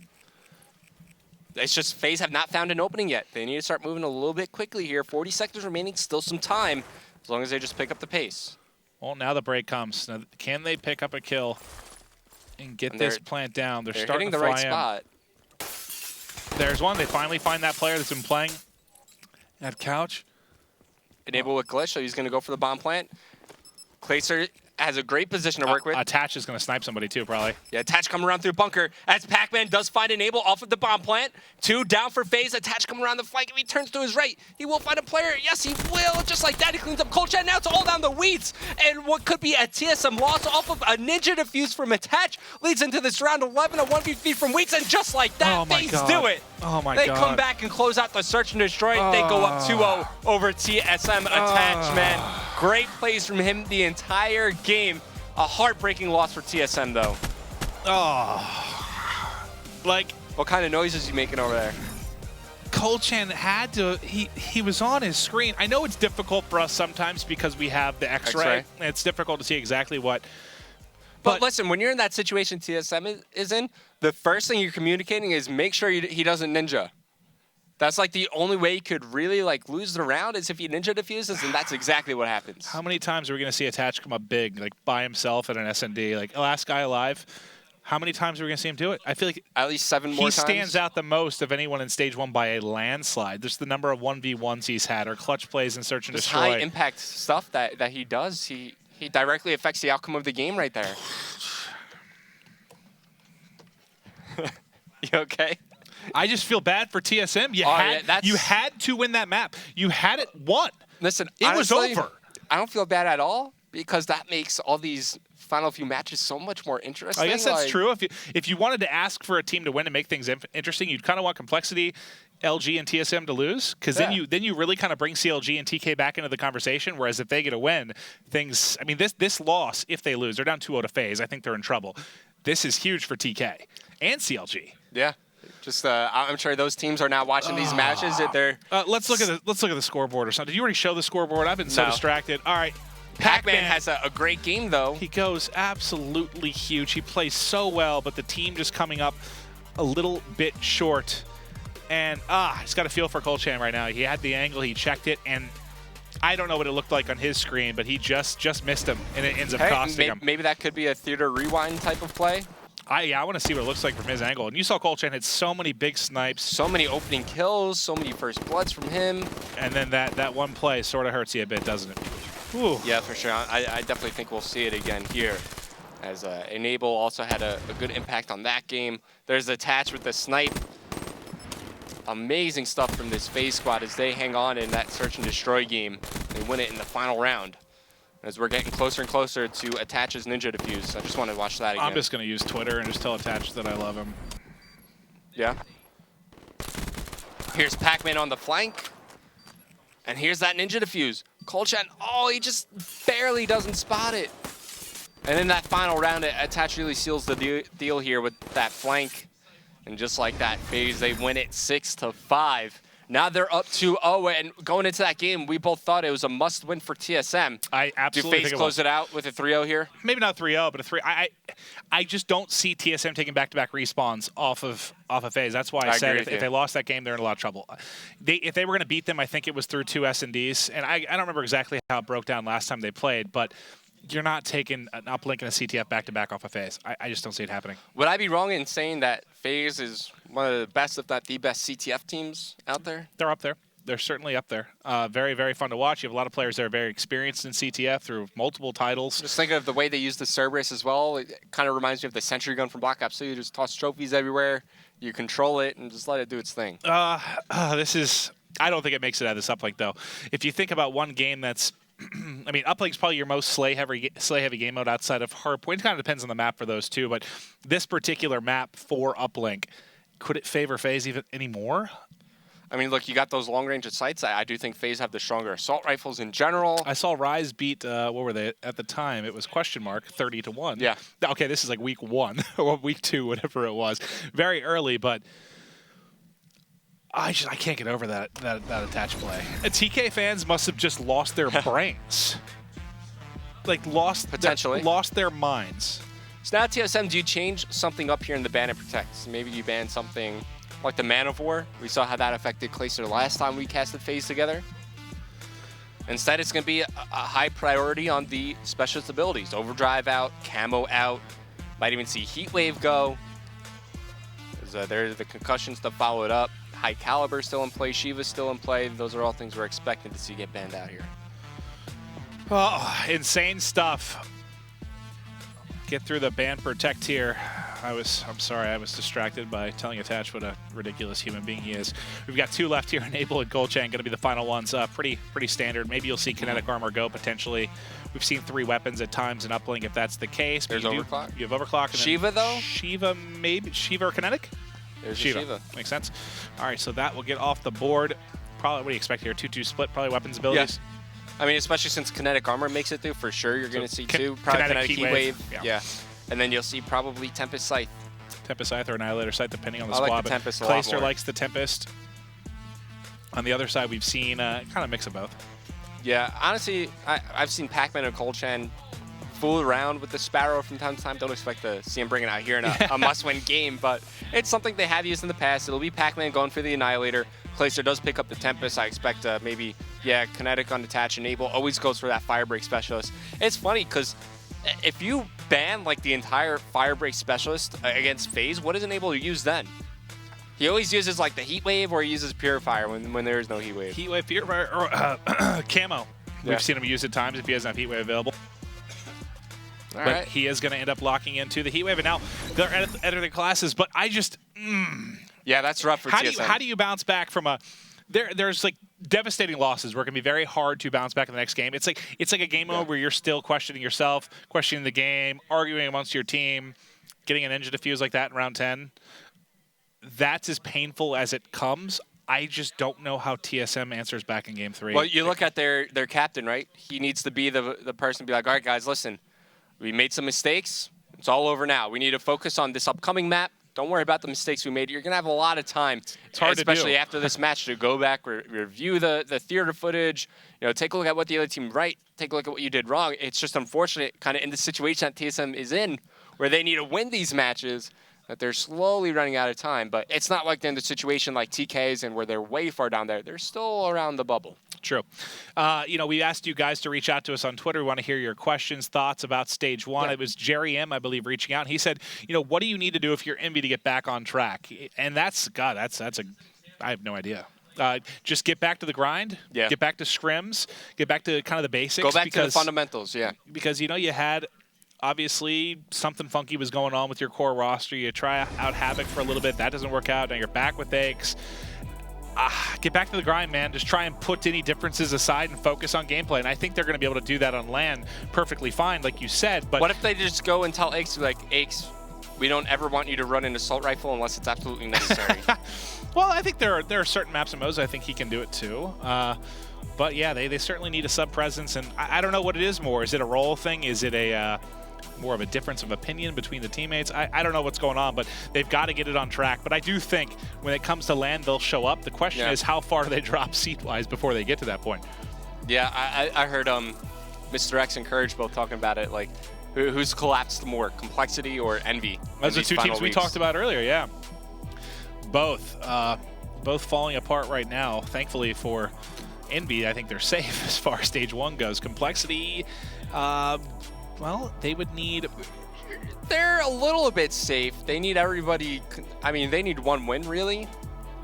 It's just FaZe have not found an opening yet. They need to start moving a little bit quickly here. 40 seconds remaining, still some time, as long as they just pick up the pace. Well, now the break comes. Now, can they pick up a kill and get this plant down? They're starting hitting to the fly right in. spot. There's one. They finally find that player that's been playing at couch. Enable with glitch, so he's going to go for the bomb plant. Clayster has a great position to work with. Attach is going to snipe somebody too, probably. Yeah, Attach coming around through bunker as Pac-Man does find Enable off of the bomb plant. 2 down for FaZe. Attach coming around the flank. If he turns to his right, he will find a player. Yes, he will. Just like that, he cleans up Kulchen. Now it's all down the weeds. And what could be a TSM loss off of a Ninja Defuse from Attach leads into this round 11, a 1v3 from Weeds. And just like that, FaZe do it. Oh my god. They come back and close out the search and destroy. They go up 2-0 over TSM Attach, man. Great plays from him the entire game. A heartbreaking loss for TSM, though. Oh. Like, what kind of noise is he making over there? Kulchen had to, he was on his screen. I know it's difficult for us sometimes because we have the X-ray. It's difficult to see exactly what. But listen, when you're in that situation TSM is in, the first thing you're communicating is make sure he doesn't ninja. That's like the only way he could really like lose the round is if he ninja defuses, and that's exactly what happens. How many times are we going to see Attach come up big, like by himself at an SND, like last guy alive? How many times are we going to see him do it? I feel like at least 7 more times. He stands out the most of anyone in stage 1 by a landslide. There's the number of 1v1s he's had, or clutch plays in search and destroy. High impact stuff that he does. He directly affects the outcome of the game right there. You okay? I just feel bad for TSM. You had to win that map. You had it won. Listen, it was over. I don't feel bad at all because that makes all these final few matches so much more interesting. I guess that's true. If you wanted to ask for a team to win and make things interesting, you'd kind of want Complexity, LG, and TSM to lose, because then you really kind of bring CLG and TK back into the conversation. Whereas if they get a win, things. I mean, this loss, if they lose, they're down 2-0 to FaZe. I think they're in trouble. This is huge for TK and CLG. Yeah. Just, I'm sure those teams are now watching these matches. Let's look at the scoreboard or something. Did you already show the scoreboard? I've been so distracted. All right. Pac-Man has a great game, though. He goes absolutely huge. He plays so well, but the team just coming up a little bit short. And he's got a feel for Kulchen right now. He had the angle, he checked it, and I don't know what it looked like on his screen, but he just missed him, and it ends up costing him. Maybe that could be a theater rewind type of play. I want to see what it looks like from his angle. And you saw Kulchen hit so many big snipes. So many opening kills, so many first bloods from him. And then that one play sort of hurts you a bit, doesn't it? Ooh. Yeah, for sure. I definitely think we'll see it again here. As Enable also had a good impact on that game. There's Attach with the snipe. Amazing stuff from this FaZe squad as they hang on in that search and destroy game. They win it in the final round. As we're getting closer and closer to Attach's Ninja Defuse. I just want to watch that again. I'm just going to use Twitter and just tell Attach that I love him. Yeah. Here's Pac-Man on the flank. And here's that Ninja Defuse. Kulchen, he just barely doesn't spot it. And in that final round, Attach really seals the deal here with that flank. And just like that, FaZe, they win it 6-5. Now they're up 2-0, and going into that game, we both thought it was a must-win for TSM. I absolutely Do FaZe close it out with a 3-0 here? Maybe not 3-0, but a 3. I just don't see TSM taking back-to-back respawns off of FaZe. That's why I said if they lost that game, they're in a lot of trouble. If they were going to beat them, I think it was through 2 S&Ds, and I don't remember exactly how it broke down last time they played, but you're not taking an Uplink and a CTF back-to-back off of FaZe. I just don't see it happening. Would I be wrong in saying that FaZe is one of the best, if not the best, CTF teams out there? They're up there. They're certainly up there. Very, very fun to watch. You have a lot of players that are very experienced in CTF through multiple titles. Just think of the way they use the Cerberus as well. It kind of reminds me of the Sentry Gun from Black Ops 2. You just toss trophies everywhere. You control it and just let it do its thing. This is... I don't think it makes it out of this Uplink, though. If you think about one game that's... I mean, Uplink's probably your most slay-heavy game mode outside of Hardpoint. It kind of depends on the map for those two, but this particular map for Uplink, could it favor FaZe even anymore? I mean, look, you got those long-range sights. I do think FaZe have the stronger assault rifles in general. I saw Rise beat, what were they? At the time, it was question mark 30-1. Yeah. Okay, this is like week 1 or week 2, whatever it was. Very early, but I can't get over that attached play. TK fans must have just lost their brains. Like, lost their minds. So now, TSM, do you change something up here in the ban and protect? So maybe you ban something like the Man of War. We saw how that affected Clayster last time we casted FaZe together. Instead, it's going to be a high priority on the specialist abilities. Overdrive out, Camo out. Might even see Heat Wave go. There's the concussions to follow it up. High Caliber still in play. Shiva's still in play. Those are all things we're expecting to see get banned out here. Oh, insane stuff. Get through the ban protect here. I'm sorry, I was distracted by telling Attach what a ridiculous human being he is. We've got 2 left here. Enable and Golchan going to be the final ones. Pretty standard. Maybe you'll see kinetic armor go potentially. We've seen 3 weapons at times in Uplink if that's the case. There's Overclock. You have Overclock. And Shiva though? Shiva maybe. Shiva or kinetic? There's Shiva. Makes sense. All right, so that will get off the board. Probably, what do you expect here? 2-2 split, probably weapons abilities? Yeah. I mean, especially since kinetic armor makes it through, for sure you're going to see 2. Probably kinetic heat wave. Yeah. And then you'll see probably Tempest Scythe. Tempest Scythe or Annihilator Scythe, depending on the I squad. like the Tempest a lot Clayster more. likes the Tempest. On the other side, we've seen kind of a mix of both. Yeah, honestly, I've seen Pac-Man and Golchan fool around with the Sparrow from time to time. Don't expect to see him bring it out here in a must-win game, but it's something they have used in the past. It'll be Pac-Man going for the Annihilator. Clayster does pick up the Tempest. I expect maybe, kinetic on Attach. Enable always goes for that Firebreak Specialist. It's funny because if you ban like the entire Firebreak Specialist against FaZe, what does Enable use then? He always uses like the Heat Wave, or he uses Purifier when there is no Heat Wave. Heat Wave, Purifier, or Camo. We've seen him use at times if he doesn't have Heat Wave available. But he is going to end up locking into the Heat Wave, and now they're editing classes. But I just, yeah, that's rough for TSM. How do you bounce back from a? There's like devastating losses where it can be very hard to bounce back in the next game. It's like a game mode where you're still questioning yourself, questioning the game, arguing amongst your team, getting an engine defuse like that in round 10. That's as painful as it comes. I just don't know how TSM answers back in game 3. Well, you look at their captain, right? He needs to be the person to be like, all right, guys, listen. We made some mistakes. It's all over now. We need to focus on this upcoming map. Don't worry about the mistakes we made. You're going to have a lot of time, it's hard especially to do. after this match, to go back, review the theater footage, take a look at what the other team right, take a look at what you did wrong. It's just unfortunate kind of in the situation that TSM is in, where they need to win these matches, that they're slowly running out of time. But it's not like they're in the situation like TK's and where they're way far down there. They're still around the bubble. True. We asked you guys to reach out to us on Twitter. We want to hear your questions, thoughts about Stage 1. It was Jerry M, I believe, reaching out. He said, what do you need to do if you're Envy to get back on track? And I have no idea. Just get back to the grind. Yeah. Get back to scrims. Get back to kind of the basics. Go back to the fundamentals, Because, you had, obviously, something funky was going on with your core roster. You try out Havoc for a little bit. That doesn't work out. Now you're back with Aches. Get back to the grind, man. Just try and put any differences aside and focus on gameplay. And I think they're going to be able to do that on LAN perfectly fine, like you said. But what if they just go and tell Aches, like, Aches, we don't ever want you to run an assault rifle unless it's absolutely necessary? Well, I think there are certain maps and modes I think he can do it too. But yeah, they certainly need a sub presence, and I don't know what it is more. Is it a role thing? Is it a more of a difference of opinion between the teammates. I don't know what's going on, but they've got to get it on track. But I do think when it comes to land, they'll show up. The question is how far do they drop seed-wise before they get to that point? Yeah, I heard Mr. X and Courage both talking about it, like who's collapsed more, Complexity or Envy? Those are two teams we talked about earlier, yeah. Both falling apart right now. Thankfully for Envy, I think they're safe as far as stage 1 goes. Complexity, well, they would need... They're a little bit safe. They need everybody... I mean, they need one win, really.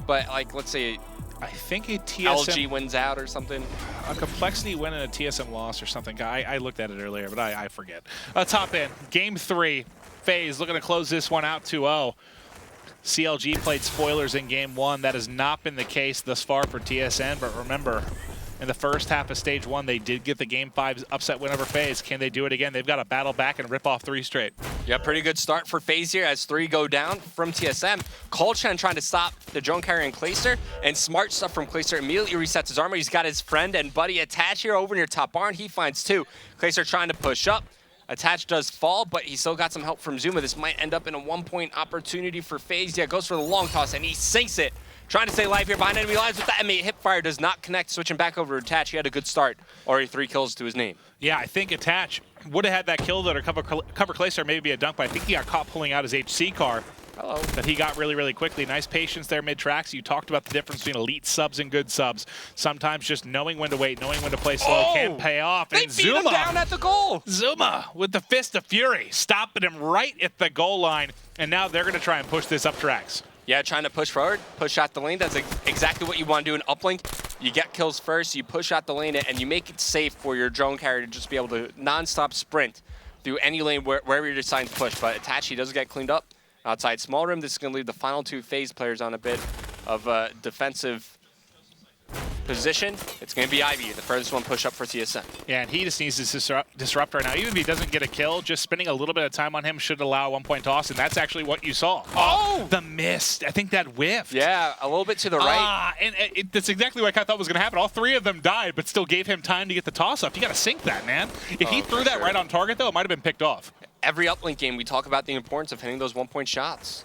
But, like, let's say... I think a TSM... LG wins out or something. A Complexity win and a TSM loss or something. I looked at it earlier, but I forget. Top end, Game 3. FaZe looking to close this one out 2-0. CLG played spoilers in Game 1. That has not been the case thus far for TSN, but remember, in the first half of Stage 1, they did get the Game 5 upset win over FaZe. Can they do it again? They've got to battle back and rip off 3 straight. Yeah, pretty good start for FaZe here as 3 go down from TSM. Kolchan trying to stop the drone carrier in Clayster, and smart stuff from Clayster immediately resets his armor. He's got his friend and buddy Attach here over near top barn. He finds 2. Clayster trying to push up. Attach does fall, but he still got some help from Zuma. This might end up in a 1-point opportunity for FaZe. Yeah, goes for the long toss, and he sinks it. Trying to stay alive here behind enemy lines with the M8 hipfire. Does not connect, switching back over to Attach. He had a good start. Already 3 kills to his name. Yeah, I think Attach would have had that kill that or cover Clayster, maybe a dunk, but I think he got caught pulling out his HC car. Hello. That he got really, really quickly. Nice patience there mid-tracks. You talked about the difference between elite subs and good subs. Sometimes just knowing when to wait, knowing when to play slow can pay off. They beat him down at the goal. Zuma with the fist of fury, stopping him right at the goal line. And now they're going to try and push this up tracks. Yeah, trying to push forward, push out the lane. That's exactly what you want to do in Uplink. You get kills first, you push out the lane, and you make it safe for your drone carrier to just be able to non-stop sprint through any lane wherever you're deciding to push. But Itachi does get cleaned up outside small room. This is going to leave the final 2 FaZe players on a bit of a defensive position. It's going to be Ivy, the furthest one push up for TSM. Yeah, and he just needs to disrupt right now. Even if he doesn't get a kill, just spending a little bit of time on him should allow a 1-point toss, and that's actually what you saw. Oh! The mist. I think that whiffed. Yeah, a little bit to the right. And that's exactly what I thought was going to happen. All 3 of them died, but still gave him time to get the toss up. You got to sink that, man. If he threw that right on target, though, it might have been picked off. Every Uplink game, we talk about the importance of hitting those 1-point shots.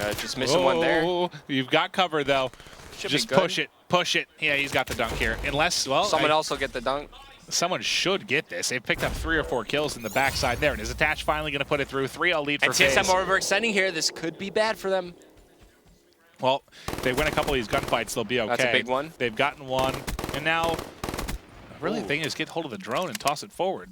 And, just missing one there. You've got cover, though. Just push it. Push it. Yeah, he's got the dunk here. Unless, well... Someone else will get the dunk. Someone should get this. They've picked up 3 or 4 kills in the backside there. And is Attach finally going to put it through? 3-0 lead for FaZe. And TSM overextending here. This could be bad for them. Well, if they win a couple of these gunfights, they'll be okay. That's a big one. They've gotten one. And now, really, the thing is get hold of the drone and toss it forward.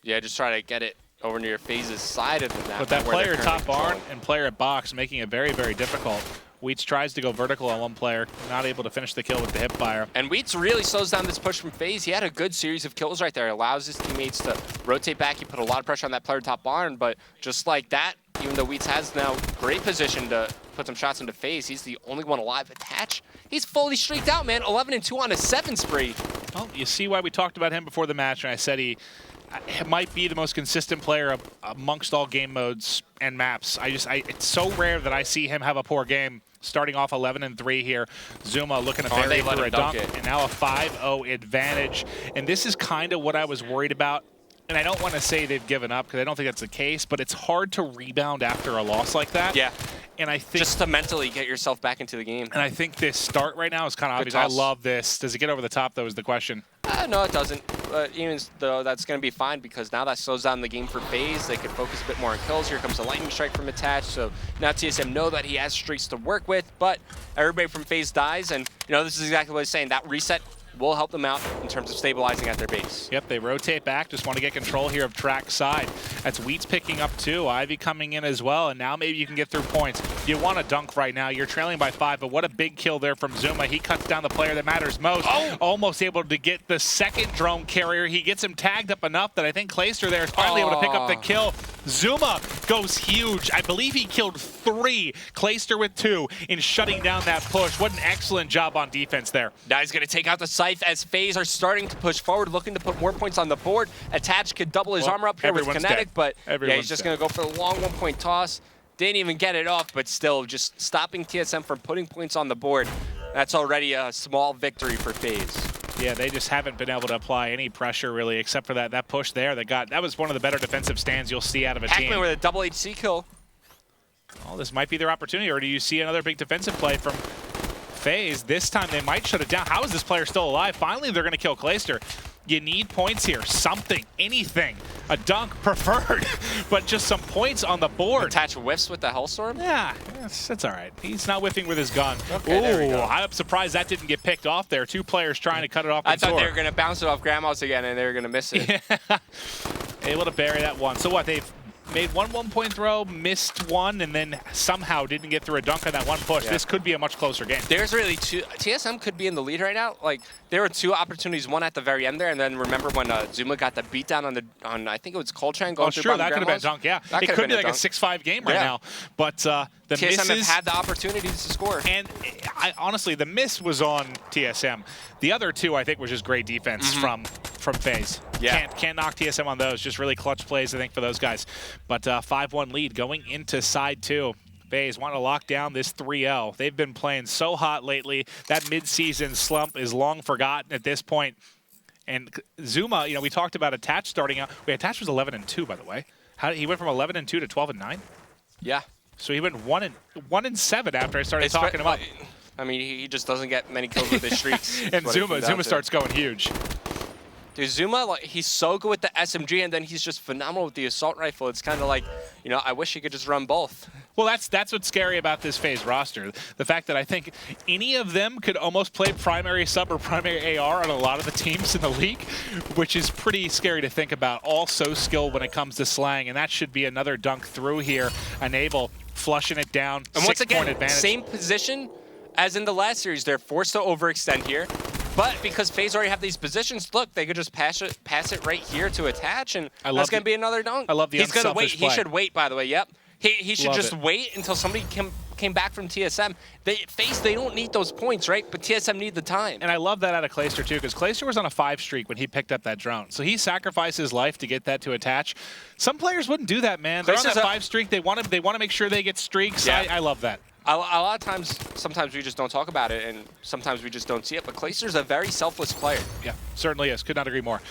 Yeah, just try to get it over near FaZe's side of the map. But that player at top barn and player at box making it very, very difficult. Wheats tries to go vertical on one player, not able to finish the kill with the hip fire. And Wheats really slows down this push from FaZe. He had a good series of kills right there. Allows his teammates to rotate back. He put a lot of pressure on that player top barn, but just like that, even though Wheats has now great position to put some shots into FaZe, he's the only one alive. Attach, he's fully streaked out, man. 11-2 on a 7 spree. Well, you see why we talked about him before the match, and I said he might be the most consistent player amongst all game modes and maps. It's so rare that I see him have a poor game. Starting off 11-3 here. Zuma looking to bury for a dunk, and now a 5-0 advantage. And this is kind of what I was worried about. And I don't want to say they've given up because I don't think that's the case, but it's hard to rebound after a loss like that. Yeah. And I think just to mentally get yourself back into the game. And I think this start right now is kind of obvious. I love this. Does it get over the top, though, is the question. No, it doesn't. Even though that's going to be fine because now that slows down the game for FaZe. They can focus a bit more on kills. Here comes the lightning strike from Attach. So now TSM know that he has streaks to work with, but everybody from FaZe dies. And, this is exactly what he's saying. That reset will help them out in terms of stabilizing at their base. Yep, they rotate back. Just want to get control here of track side. That's Wheats picking up 2. Ivy coming in as well, and now maybe you can get through points. You want to dunk right now. You're trailing by 5, but what a big kill there from Zuma. He cuts down the player that matters most. Oh! Almost able to get the second drone carrier. He gets him tagged up enough that I think Clayster there is finally able to pick up the kill. Zuma goes huge. I believe he killed 3. Clayster with 2 in shutting down that push. What an excellent job on defense there. Now he's going to take out the Scythe as FaZe are starting to push forward, looking to put more points on the board. Attach could double his armor up here with Kinetic, but yeah, he's just going to go for the long 1-point toss. Didn't even get it off, but still just stopping TSM from putting points on the board. That's already a small victory for FaZe. Yeah, they just haven't been able to apply any pressure really, except for that push there that was one of the better defensive stands you'll see out of a team. Hackman with a double HC kill. Well, this might be their opportunity, or do you see another big defensive play from FaZe? This time they might shut it down. How is this player still alive? Finally, they're going to kill Clayster. You need points here. Something, anything. A dunk preferred, but just some points on the board. Attach whiffs with the Hellstorm? Yeah, that's all right. He's not whiffing with his gun. Okay, there we go. I'm surprised that didn't get picked off there. Two players trying to cut it off. I thought they were going to bounce it off Grandma's again, and they were going to miss it. Yeah. Able to bury that one. So what, they've made one one-point throw, missed one, and then somehow didn't get through a dunk on that one push. Yeah. This could be a much closer game. There's really two. TSM could be in the lead right now. Like, there were two opportunities, one at the very end there, and then remember when Zuma got the beatdown on I think it was Coltrane going through. Sure, that could have been a dunk, yeah. It could be like a 6-5 game right now. But the TSM misses, have had the opportunities to score. And honestly, the miss was on TSM. The other two, I think, was just great defense from FaZe. Yeah. Can't knock TSM on those. Just really clutch plays, I think, for those guys. But 5-1 lead going into side 2. FaZe want to lock down this 3-0. They've been playing so hot lately. That mid-season slump is long forgotten at this point. And Zuma, we talked about Attach starting out. Wait, Attach was 11-2, by the way. He went from 11-2 to 12-9? Yeah. So he went 1-7 after I started talking him up. I mean, he just doesn't get many kills with his streaks. And Zuma starts going huge. Dude, Zuma, he's so good with the SMG, and then he's just phenomenal with the assault rifle. It's kind of like, I wish he could just run both. Well, that's what's scary about this FaZe roster. The fact that I think any of them could almost play primary sub or primary AR on a lot of the teams in the league, which is pretty scary to think about. All so skilled when it comes to slang, and that should be another dunk through here. Enable flushing it down. And once again, advantage. Same position as in the last series. They're forced to overextend here. But because FaZe already have these positions, look, they could just pass it right here to Attach, and that's going to be another dunk. I love the He's going to wait. play. He should wait, by the way. Yep. He should just wait until somebody came back from TSM. FaZe, they don't need those points, right? But TSM need the time. And I love that out of Clayster, too, because Clayster was on a 5 streak when he picked up that drone. So he sacrificed his life to get that to Attach. Some players wouldn't do that, man. They're on that 5 streak. They want to make sure they get streaks. Yeah. I love that. A lot of times, sometimes we just don't talk about it, and sometimes we just don't see it. But Clayster's a very selfless player. Yeah, certainly is. Could not agree more.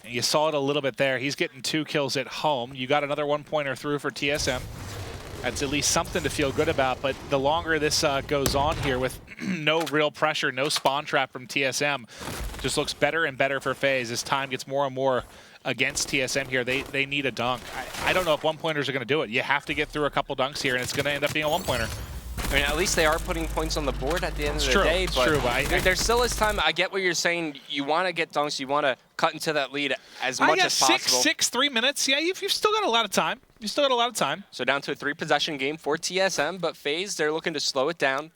And you saw it a little bit there. He's getting 2 kills at home. You got another 1-pointer through for TSM. That's at least something to feel good about. But the longer this goes on here with no real pressure, no spawn trap from TSM, just looks better and better for FaZe as time gets more and more against TSM here. They need a dunk. I don't know if 1-pointers are going to do it. You have to get through a couple dunks here, and it's going to end up being a 1-pointer. I mean, at least they are putting points on the board at the end of the day. It's true, but there still is time. I get what you're saying. You want to get dunks. You want to cut into that lead as much as possible. 3 minutes. Yeah, you've still got a lot of time. You still got a lot of time. So down to a 3-possession game for TSM, but FaZe, they're looking to slow it down,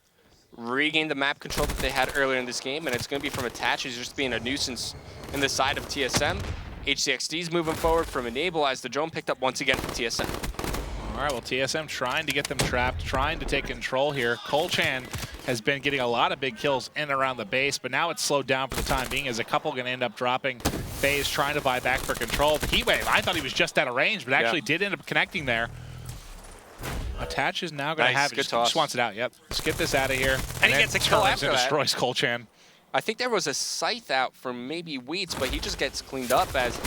regain the map control that they had earlier in this game, and it's going to be from Attach. He's just being a nuisance in the side of TSM. HCXD's moving forward from Enable as the drone picked up once again from TSM. All right, well, TSM trying to get them trapped, trying to take control here. Colchan has been getting a lot of big kills in and around the base, but now it's slowed down for the time being as a couple going to end up dropping. FaZe trying to buy back for control. The Heatwave, I thought he was just out of range, but actually did end up connecting there. Attach is now going to have it. Just wants it out, yep. Let's get this out of here. And he gets a kill after that. Destroys Colchan. I think there was a scythe out from maybe Wheats, but he just gets cleaned up as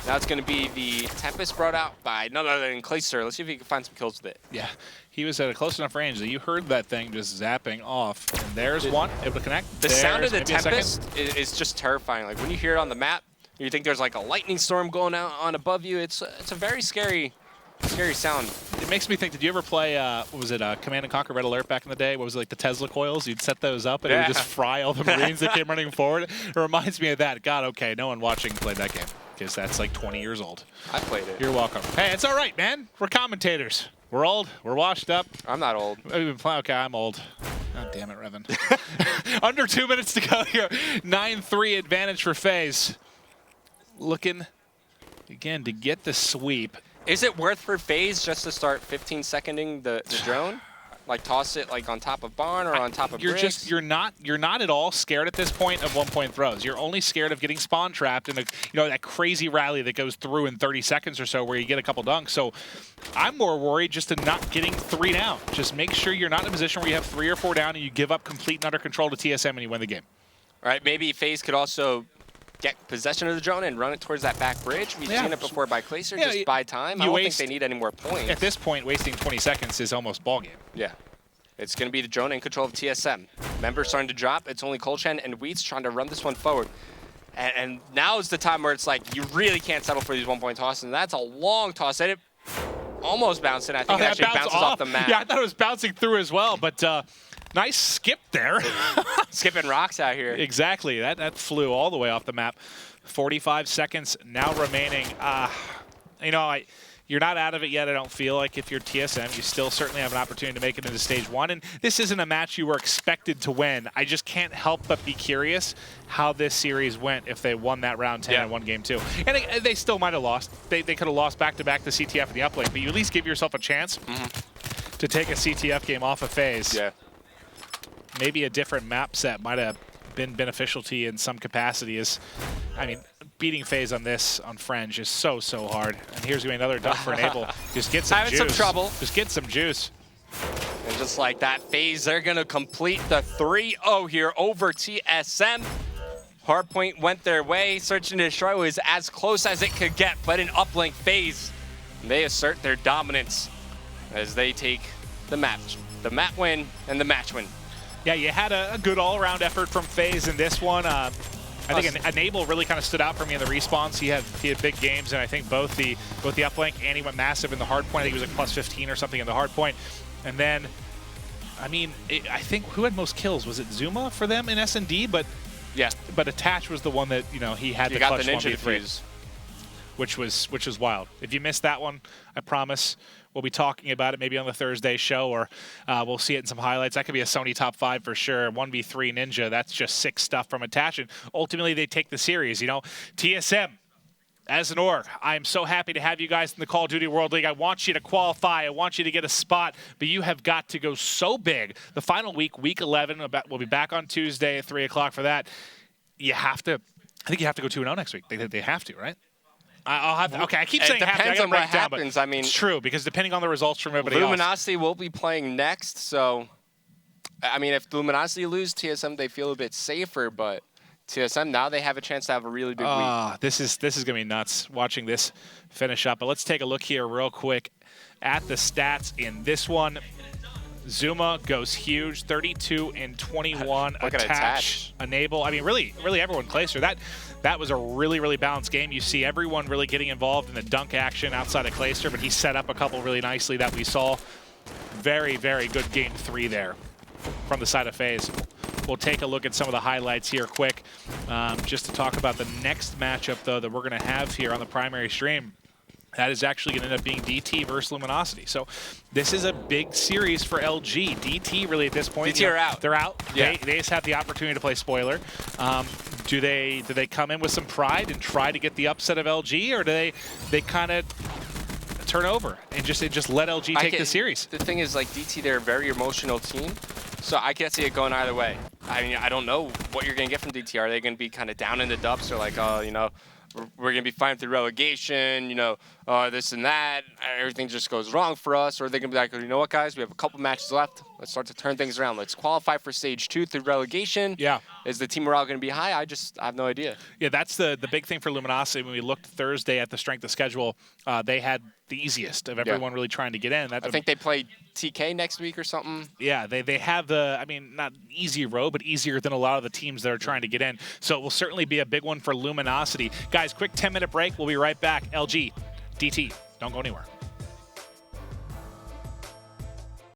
now it's going to be the Tempest brought out by none other than Clayster. Let's see if he can find some kills with it. Yeah, he was at a close enough range that you heard that thing just zapping off. And there's one, able to connect. The sound of the Tempest is just terrifying. Like when you hear it on the map, you think there's like a lightning storm going out on above you. It's a very scary sound. It makes me think, did you ever play, what was it, Command & Conquer Red Alert back in the day? What was it, like the Tesla coils? You'd set those up and it would just fry all the Marines that came running forward. It reminds me of that. God, okay, no one watching played that game because that's like 20 years old. I played it. You're welcome. Hey, it's all right, man. We're commentators. We're old. We're washed up. I'm not old. Okay, I'm old. God damn it, Revan. Under 2 minutes to go here. 9-3 advantage for FaZe. Looking, again, to get the sweep. Is it worth for FaZe just to start 15-seconding the drone? Like toss it like on top of barn or on top of bricks? You're not at all scared at this point of 1-point throws. You're only scared of getting spawn trapped in that crazy rally that goes through in 30 seconds or so where you get a couple dunks. So I'm more worried just to not getting 3 down. Just make sure you're not in a position where you have 3 or 4 down and you give up complete and utter control to TSM and you win the game. All right, maybe FaZe could also get possession of the drone and run it towards that back bridge. We've seen it before by Glacier, just buy time. I don't think they need any more points. At this point, wasting 20 seconds is almost ball game. Yeah. It's going to be the drone in control of TSM. Members starting to drop. It's only Kolchen and Wheats trying to run this one forward. And now is the time where it's like, you really can't settle for these 1-point tosses. And that's a long toss. And it almost bounced in. I think it actually bounces off the map. Yeah, I thought it was bouncing through as well. But nice skip there. Skipping rocks out here. Exactly. That flew all the way off the map. 45 seconds now remaining. You know, you're not out of it yet, I don't feel like. If you're TSM, you still certainly have an opportunity to make it into stage 1. And this isn't a match you were expected to win. I just can't help but be curious how this series went if they won that round 10 and won game 2. And they still might have lost. They could have lost back-to-back to CTF and the Uplink, but you at least give yourself a chance to take a CTF game off of FaZe. Yeah. Maybe a different map set might have been beneficial to you in some capacity. I mean, beating FaZe on this, on Fringe, is so hard. And here's going to be another dunk for Enable. Just get some juice. Having some trouble. Just get some juice. And just like that, FaZe, they're going to complete the 3-0 here over TSM. Hardpoint went their way. Search and Destroy was as close as it could get, but in Uplink, FaZe, they assert their dominance as they take the map win and the match win. Yeah, you had a good all-around effort from FaZe in this one. I think Enable really kind of stood out for me in the response. He had big games, and I think both the Uplink and he went massive in the Hardpoint. I think he was like plus 15 or something in the Hardpoint. And then, I mean, I think who had most kills? Was it Zuma for them in S&D? But Attach was the one that, you know, he had the clutch 1v3, which was wild. If you missed that one, I promise we'll be talking about it maybe on the Thursday show, or we'll see it in some highlights. That could be a Sony top 5 for sure. 1v3 Ninja, that's just sick stuff from Attach. And ultimately, they take the series. You know, TSM, as an org, I'm so happy to have you guys in the Call of Duty World League. I want you to qualify. I want you to get a spot, but you have got to go so big. The final week, week 11, we'll be back on Tuesday at 3 o'clock for that. You have to, I think you have to go 2-0 next week. They have to, right? I'll have to, okay, I keep saying have to. Depends on what happens. I mean, it's true, because depending on the results from everybody else. Luminosity will be playing next, so I mean, if Luminosity lose, TSM they feel a bit safer, but TSM now they have a chance to have a really big week. This is gonna be nuts watching this finish up. But let's take a look here real quick at the stats in this one. Zuma goes huge, 32 and 21. Attach, Enable. I mean, really everyone. Glacier. That was a really balanced game. You see everyone really getting involved in the dunk action outside of Glacier, but he set up a couple really nicely that we saw. Very good game 3 there from the side of FaZe. We'll take a look at some of the highlights here quick, just to talk about the next matchup though that we're gonna have here on the primary stream. That is actually going to end up being DT versus Luminosity. So this is a big series for LG. DT really at this point, DT are out. They're out. Yeah. They just have the opportunity to play spoiler. Do they come in with some pride and try to get the upset of LG, or do they kind of turn over and just let LG take the series? The thing is, like, DT, they're a very emotional team, so I can't see it going either way. I mean, I don't know what you're going to get from DT. Are they going to be kind of down in the dumps, or like, oh, you know, we're going to be fighting through relegation, you know, this and that, everything just goes wrong for us? Or are they going to be like, you know what, guys, we have a couple matches left. Let's start to turn things around. Let's qualify for stage 2 through relegation. Yeah. Is the team morale going to be high? I have no idea. Yeah, that's the big thing for Luminosity. When we looked Thursday at the strength of schedule, they had the easiest of everyone really trying to get in. I think they play TK next week or something. Yeah, they have the, I mean, not easy road, but easier than a lot of the teams that are trying to get in. So it will certainly be a big one for Luminosity. Guys, quick 10-minute break. We'll be right back. LG, DT, don't go anywhere.